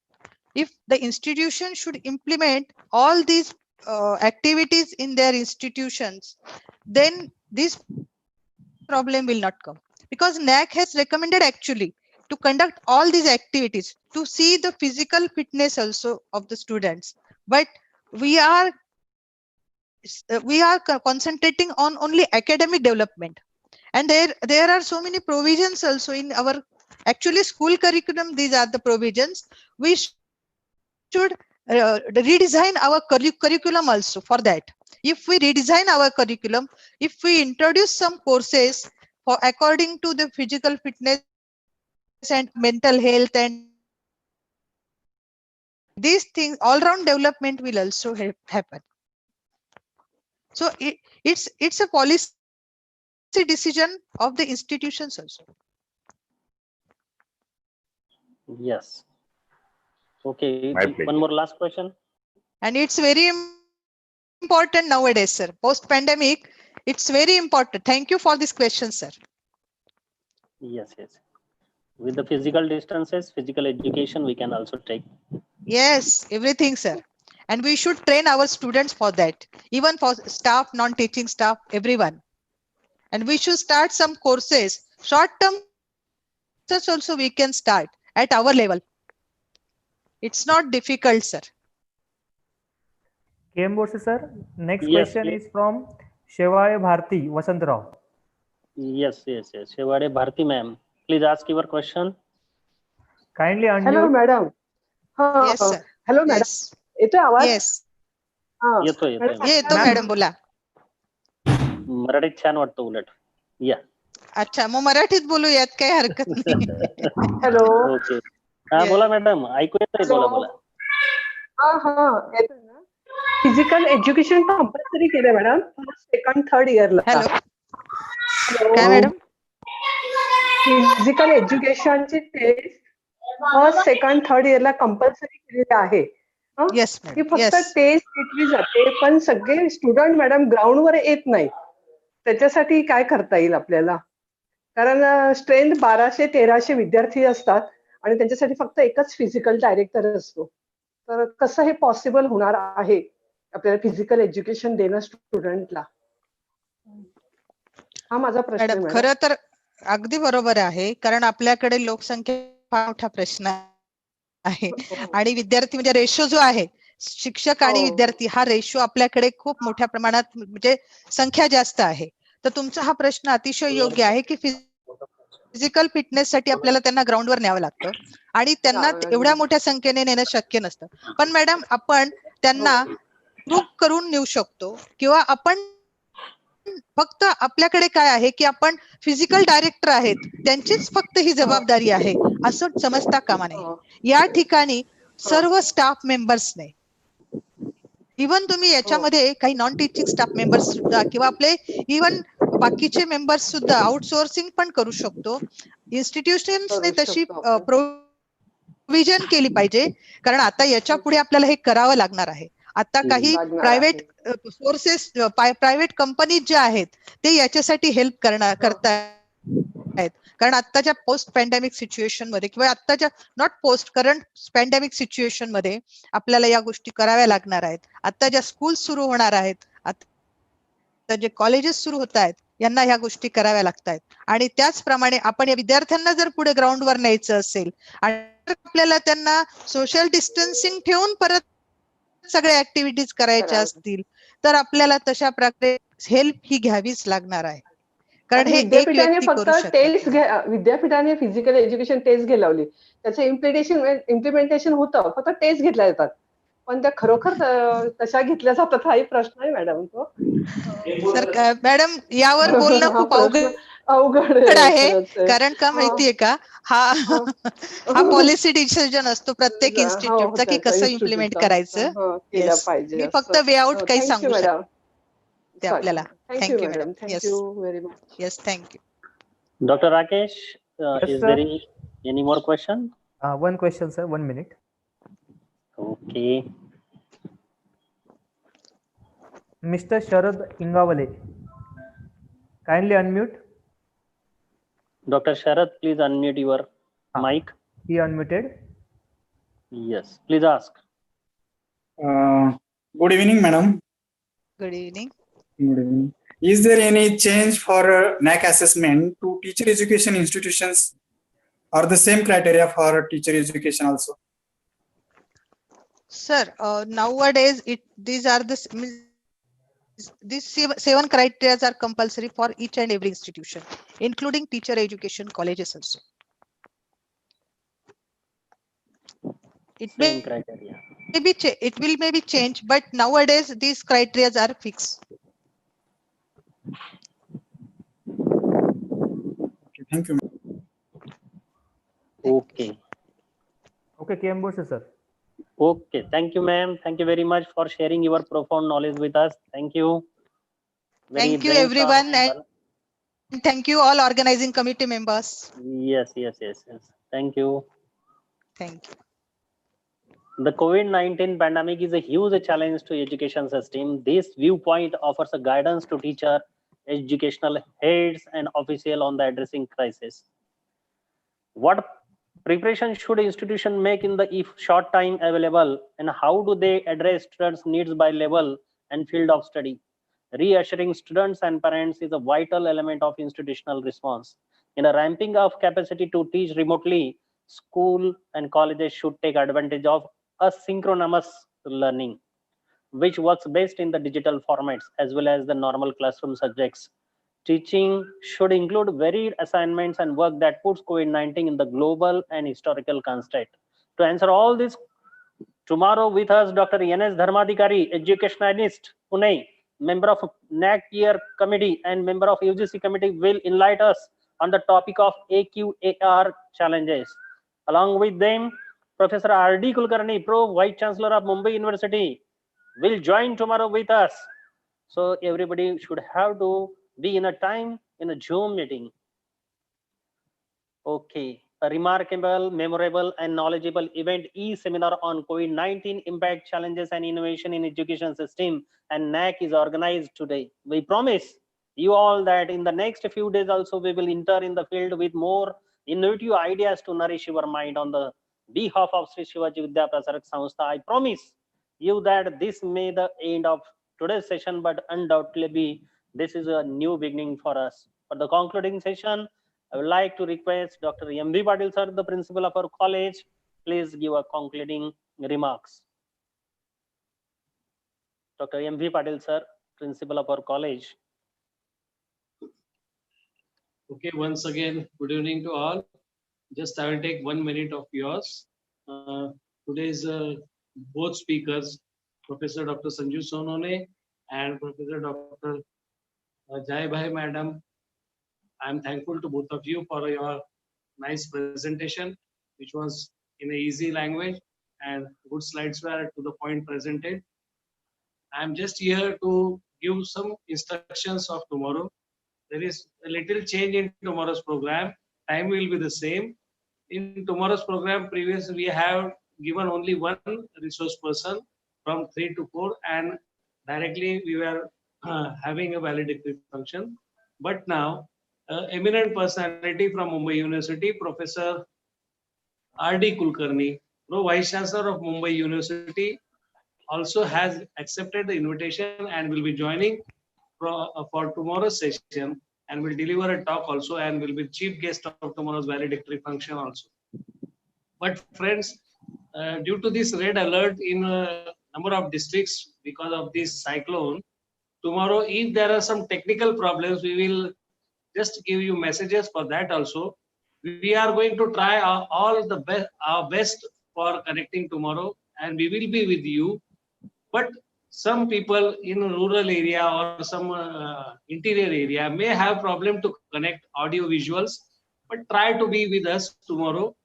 If the institution should implement all these activities in their institutions, then this problem will not come. Because NAAC has recommended actually to conduct all these activities to see the physical fitness also of the students. But we are concentrating on only academic development, and there are so many provisions also in our actually school curriculum. These are the provisions. We should redesign our curriculum also. For that, if we redesign our curriculum, if we introduce some courses for according to the physical fitness and mental health and these things, all round development will also happen. So it's a policy decision of the institutions also. Yes. Okay. My pleasure. One more last question. And it's very important nowadays, sir. Post pandemic, it's very important. Thank you for this question, sir. Yes, yes. With the physical distances, physical education, we can also take. Yes, everything, sir. And we should train our students for that, even for staff, non-teaching staff, everyone. And we should start some courses, short-term courses also we can start at our level. It's not difficult, sir. KM Bose, sir. Next Yes, question please. is from Shevaya Bharti Vasantrao. Yes, yes, yes. Shevade Bharti ma'am, please ask your question. Kindly unmute. Hello madam. Yes, sir. Hello madam, Yes. येतोय आवाज? Yes. हा. येतोय, येतोय. Madam, येतो Ma'am. Madam, बोला. मराठीत छान वाटतं उलट. या. अच्छा, मग मराठीत बोलूयात, काही हरकत नाही. हॅलो. ओके. हा, Yes. बोला मॅडम, ऐकू येतंय. बोला, बोला. हा येतोय ना. फिजिकल एज्युकेशन कंपल्सरी केलं मॅडम सेकंड थर्ड इयरला. Hello, hello. काय मॅडम? फिजिकल एज्युकेशनची टेस्ट फर्स्ट सेकंड थर्ड इयरला कंपल्सरी केलेली आहे. येस ती मॅडम. फक्त येस. टेस्ट घेतली जाते, पण सगळे स्टुडंट मॅडम ग्राउंडवर येत नाही. त्याच्यासाठी काय करता येईल आपल्याला? कारण स्ट्रेंथ 1200-1300 विद्यार्थी असतात आणि त्यांच्यासाठी फक्त एकच फिजिकल डायरेक्टर असतो. तर कसं हे पॉसिबल होणार आहे आपल्याला फिजिकल एज्युकेशन देणं स्टुडंटला? हा माझा प्रश्न आहे मॅडम, मॅडम. खरं तर अगदी बरोबर आहे, कारण आपल्याकडे लोकसंख्या फार मोठा प्रश्न आहे आणि विद्यार्थी म्हणजे रेशो जो आहे शिक्षक आणि विद्यार्थी हा रेशो आपल्याकडे खूप मोठ्या प्रमाणात म्हणजे संख्या जास्त आहे. तर तुमचा हा प्रश्न अतिशय योग्य आहे की फिजिकल फिटनेससाठी आपल्याला त्यांना ग्राउंडवर न्यावं लागतं आणि त्यांना एवढ्या मोठ्या संख्येने नेणं शक्य नसतं. पण मॅडम आपण त्यांना ग्रुप करून नेऊ शकतो किंवा आपण फक्त आपल्याकडे काय आहे की आपण फिजिकल डायरेक्टर आहेत, त्यांचीच फक्त ही जबाबदारी आहे असं समजता कामा नये. या ठिकाणी सर्व स्टाफ मेंबर्सने, इव्हन तुम्ही याच्यामध्ये काही नॉन टीचिंग स्टाफ मेंबर्स सुद्धा किंवा आपले इव्हन बाकीचे मेंबर्स सुद्धा आउटसोर्सिंग पण करू शकतो. इन्स्टिट्यूशन्सने तशी प्रोव्हिजन केली पाहिजे, कारण आता याच्या पुढे आपल्याला हे करावं लागणार आहे. आता काही प्रायव्हेट सोर्सेस, प्रायव्हेट कंपनीज ज्या आहेत ते याच्यासाठी हेल्प करतायत. कारण आत्ताच्या पोस्ट पॅन्डेमिक सिच्युएशन मध्ये किंवा आत्ताच्या not post current pandemic situation मध्ये आपल्याला या गोष्टी कराव्या लागणार आहेत. आता ज्या स्कूल सुरू होणार आहेत, आता जे कॉलेजेस सुरू होत आहेत, यांना ह्या गोष्टी कराव्या लागतात. आणि त्याचप्रमाणे आपण या विद्यार्थ्यांना जर पुढे ग्राउंडवर न्यायचं असेल आणि आपल्याला त्यांना सोशल डिस्टन्सिंग ठेवून परत सगळ्या ऍक्टिव्हिटीज करायच्या असतील तर आपल्याला तशा प्रकारे हेल्प ही घ्यावीच लागणार आहे. कारण हे एक विद्यापीठाने व्यक्ती फक्त करू शकत टेस्ट नाही. विद्यापीठाने फिजिकल एज्युकेशन टेस्ट घ्यायला लावली, त्याचं इम्प्लिमेंटेशन होतं, फक्त टेस्ट घेतल्या जातात, पण त्या खरोखर तशा घेतल्या जातात हाही प्रश्न आहे मॅडम. तो सर मॅडम यावर बोलणं हा खूप प्रश्न अवघड आहे. खरंच आहे. कारण का माहितीये का, हा पॉलिसी डिसिजन असतो प्रत्येक इन्स्टिट्यूटचा की कसं इम्प्लिमेंट करायचं. केला पाहिजे. मी फक्त वे आउट काही थँक्यू सांगू मॅडम. शकते आपल्याला. Thank you thank you madam. Madam. Yes thank you very much. Yes thank you. Dr. Rakesh, Yes, is sir. there any more question? One question, sir. 1 minute. Okay. Mr. Sharad Ingawale, kindly unmute. Dr. Sharad, please unmute your mic. He unmuted. Yes, please ask. Good evening, madam. Good evening. Good evening. Is there any change for NAAC assessment to teacher education institutions, or the same criteria for teacher education also? Sir, nowadays these are these 7 criteria are compulsory for each and every institution, including teacher education colleges also. It may Same criteria. it will maybe change, but nowadays these criteria are fixed. Okay, thank you. Okay. Okay, KM Bose, sir. Okay. Thank you, ma'am. Thank you very much for sharing your profound knowledge with us. Thank you. Thank you everyone, and thank you all organizing committee members. Yes. Thank you. Thank you. The COVID-19 pandemic is a huge challenge to education system. This viewpoint offers a guidance to teacher, educational heads, and official on the addressing crisis. What preparation should institution make in the short time available, and how do they address students' needs by level and field of study? Reassuring students and parents is a vital element of institutional response. In a ramping of capacity to teach remotely, school and colleges should take advantage of asynchronous learning, which works best in the digital formats as well as the normal classroom subjects. Teaching should include varied assignments and work that puts COVID-19 in the global and historical context. To answer all this, tomorrow with us, Dr. N.S. Dharmadhikari, educationalist, Pune, member of NAAC Year Committee and member of UGC Committee, will enlighten us on the topic of AQAR challenges. Along with them, Professor R.D. Kulkarni, Pro Vice Chancellor of Mumbai University, will join tomorrow with us. So everybody should have to be in a time in a Zoom meeting. Okay, a remarkable, memorable, and knowledgeable event e-seminar on COVID-19 impact, challenges, and innovation in education system and NAAC is organized today. We promise you all that in the next few days also we will enter in the field with more innovative ideas to nourish your mind on the behalf of Sri Shivaji Vidya Prasarak Samstha. I promise you that this may the end of today's session, but undoubtedly this is a new beginning for us. For the concluding session, I would like to request Dr. M.V. Patil sir, the principal of our college, please give a concluding remarks. Dr. M.V. Patil sir, principal of our college. Okay, once again, good evening to all. Just I will take 1 minute of yours. Today's both speakers, Professor Dr. Sanju Sonone and Professor Dr. Jai Bhai Madam. I am thankful to both of you for your nice presentation, which was in a easy language and good slides were to the point presented. I am just here to give some instructions of tomorrow. There is a little change in tomorrow's program. Time will be the same. In tomorrow's program, previous we have given only one resource person from 3 to 4, and directly we were having a valedictory function. But now, eminent personality from Mumbai University, Professor R.D. Kulkarni, Pro Vice Chancellor of Mumbai University, also has accepted the invitation and will be joining for tomorrow's session and will deliver a talk also and will be chief guest of tomorrow's valedictory function also. But friends, due to this red alert in a number of districts because of this cyclone, tomorrow if there are some technical problems, we will just give you messages for that also. We are going to try our best for connecting tomorrow, and we will be with you. But some people in rural area or some interior area may have problem to connect audio visuals, but try to be with us tomorrow.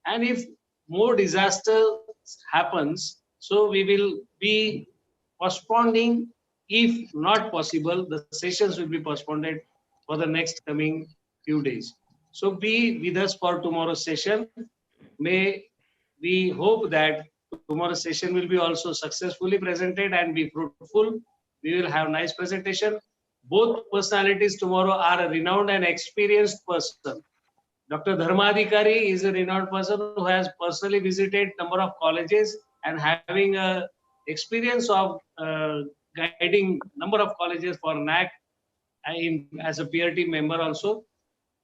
And if more disaster happens, so we will be postponing. If not possible, the sessions will be postponed for the next coming few days. So be with us for tomorrow's session. May we hope that tomorrow's session will be also successfully presented and be fruitful. We will have nice presentation. Both personalities tomorrow are a renowned and experienced person. Dr. Dharmadhikari is a renowned person who has personally visited number of colleges and having a experience of guiding number of colleges for NAAC as a peer team member also.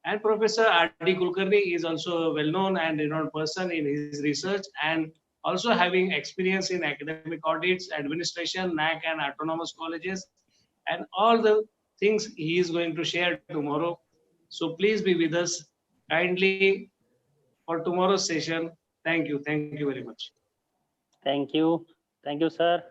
And Professor R.D. Kulkarni is also a well-known and renowned person in his research and also having experience in academic audits, administration, NAAC and autonomous colleges, and all the things he is going to share tomorrow. So please be with us kindly for tomorrow's session. Thank you. Thank you very much. Thank you. Thank you, sir.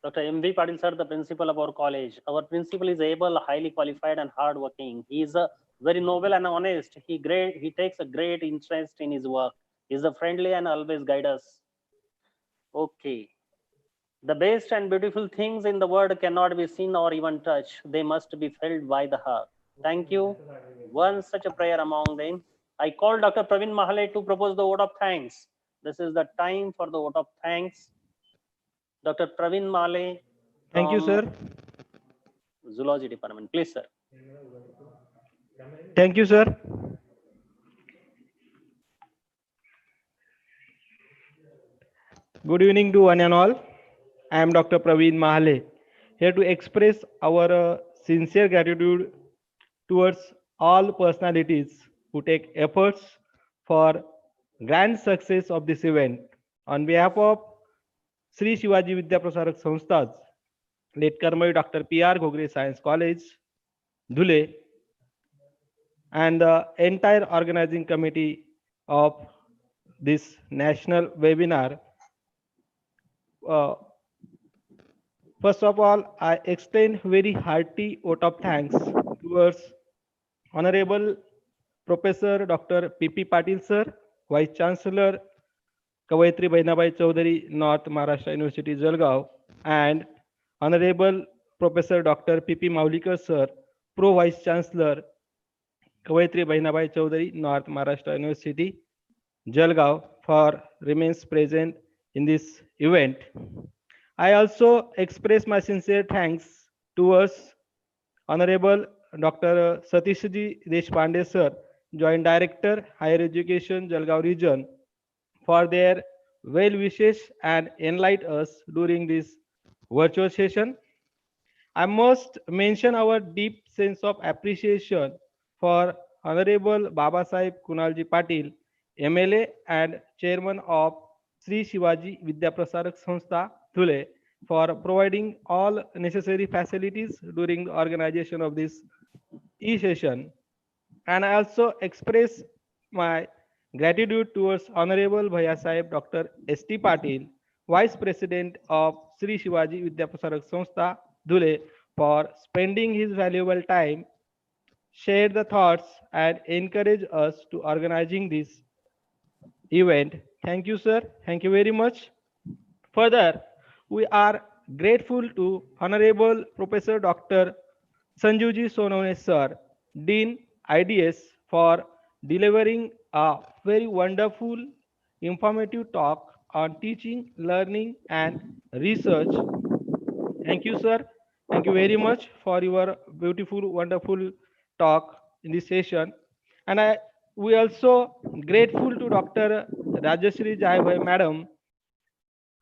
Dr. M.V. Patil, sir, the principal of our college. Our principal is able, highly qualified, and hardworking. He is very noble and honest. He takes a great interest in his work. He is friendly and always guide us. Okay. The best and beautiful things in the world cannot be seen or even touched. They must be felt by the heart. Thank you. One such a prayer among them. I call Dr. Praveen Mahale to propose the vote of thanks. This is the time for the vote of thanks. Dr. Praveen Mahale. Thank you, sir. Zoology Department. Please, sir. Thank you, sir. Good evening to one and all. I am Dr. Praveen Mahale, here to express our sincere gratitude towards all personalities who take efforts for grand success of this event. On behalf of Sri Shivaji Vidya Prasarak Sanstha's late Karmay Dr. P.R. Ghogre Science College, Dhule, and the entire organizing committee of this national webinar. First of all, I extend very hearty vote of thanks towards Honorable Professor Dr. P.P. Patil sir, Vice Chancellor Kavaitri Bainabai Chaudhary, North Maharashtra University, Jalgaon, and Honorable Professor Dr. P.P. Maulikar sir, Pro Vice Chancellor Kavaitri Bainabai Chaudhary, North Maharashtra University, Jalgaon, for remains present in this event. I also express my sincere thanks towards Honorable Dr. Satishji Deshpande sir, Joint Director, Higher Education, Jalgaon Region, for their well wishes and enlighten us during this virtual session. I must mention our deep sense of appreciation for Honorable Baba Sahib Kunalji Patil, MLA and Chairman of Sri Shivaji Vidya Prasarak Sanstha, Dhule, for providing all necessary facilities during the organization of this e-session. And I also express my gratitude towards Honorable Bhaiya Sahib Dr. S.T. Patil, Vice President of Sri Shivaji Vidyaprasarak Sanstha, Dhule, for spending his valuable time, share the thoughts, and encourage us to organizing this event. Thank you, sir. Thank you very much. Further, we are grateful to Honorable Professor Dr. Sanjuji Sonone sir, Dean IDS, for delivering a very wonderful, informative talk on teaching, learning, and research. Thank you, sir. Thank you very much for your beautiful, wonderful talk in this session. And we also grateful to Dr. Rajashri Jaibhai Madam,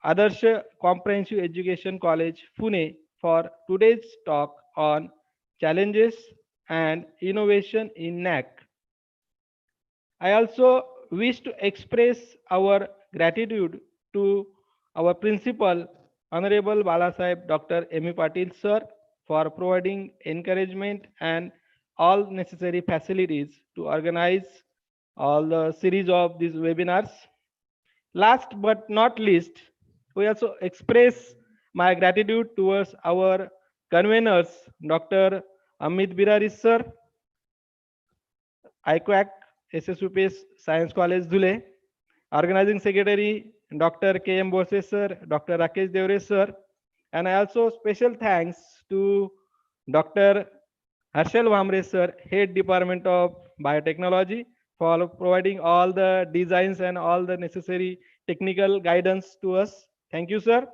Adarsh Comprehensive Education College, Pune, for today's talk on challenges and innovation in NAAC. I also wish to express our gratitude to our principal, Honorable Balasaheb Dr. M.E. Patil sir, for providing encouragement and all necessary facilities to organize all the series of these webinars. Last but not least, we also express my gratitude towards our conveners, Dr. Amit Birari sir, IQAC, SSUPS Science College Dhule, Organizing Secretary Dr. K.M. Bose sir, Dr. Rakesh Devre sir, and I also special thanks to Dr. Harshal Vamre sir, Head Department of Biotechnology, for providing all the designs and all the necessary technical guidance to us. Thank you, sir.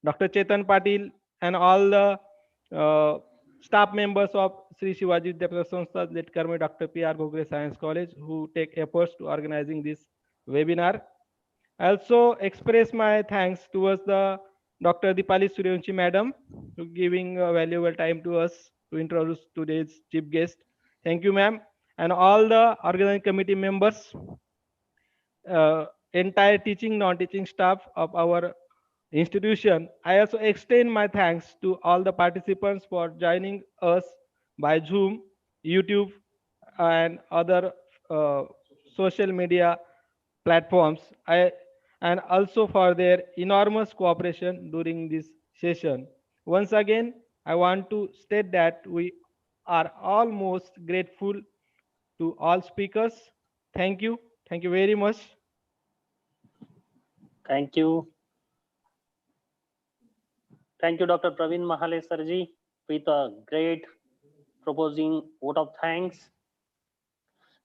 Dr. Chetan Patil and all the staff members of Sri Shivaji Vidyapeeth Sanstha, that Karmi Dr. P.R. Gogre Science College, who take efforts to organizing this webinar. I also express my thanks towards the Dr. Dipali Suryavanshi Madam, for giving valuable time to us to introduce today's chief guest. Thank you, ma'am, and all the organizing committee members, entire teaching, non-teaching staff of our institution. I also extend my thanks to all the participants for joining us by Zoom, YouTube, and other social media platforms. And also for their enormous cooperation during this session. Once again, I want to state that we are all most grateful to all speakers. Thank you. Thank you very much. Thank you. Thank you, Dr. Praveen Mahale Sarji, with a great proposing vote of thanks.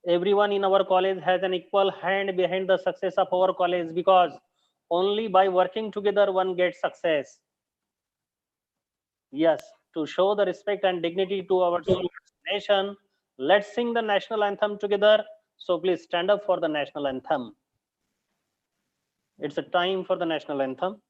Everyone in our college has an equal hand behind the success of our college, because only by working together one gets success. Yes, to show the respect and dignity to our nation, let's sing the national anthem together. So please stand up for the national anthem. It's a time for the national anthem.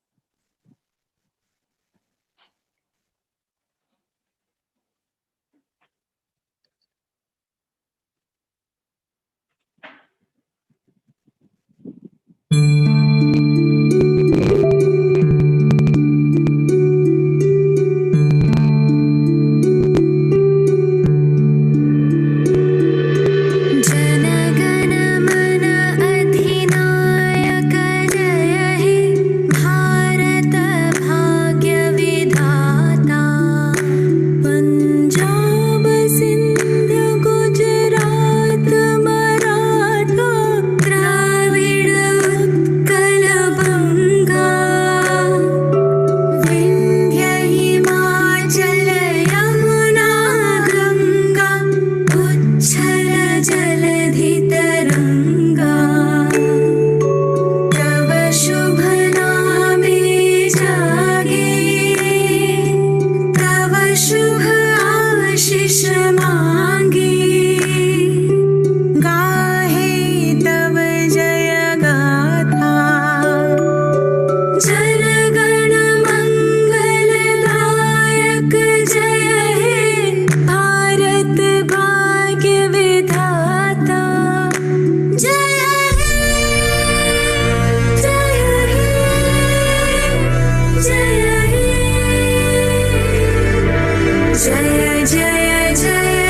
जय जय जय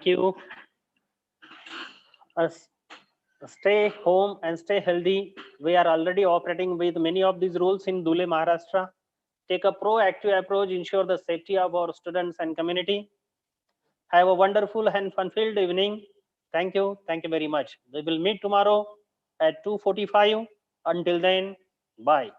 you. Stay home and stay healthy. We are already operating with many of these rules in Dhule, Maharashtra. Take a proactive approach, ensure the safety of our students and community. Have a wonderful and fun-filled evening. Thank you. Thank you very much. We will meet tomorrow at 2:45. Until then, bye.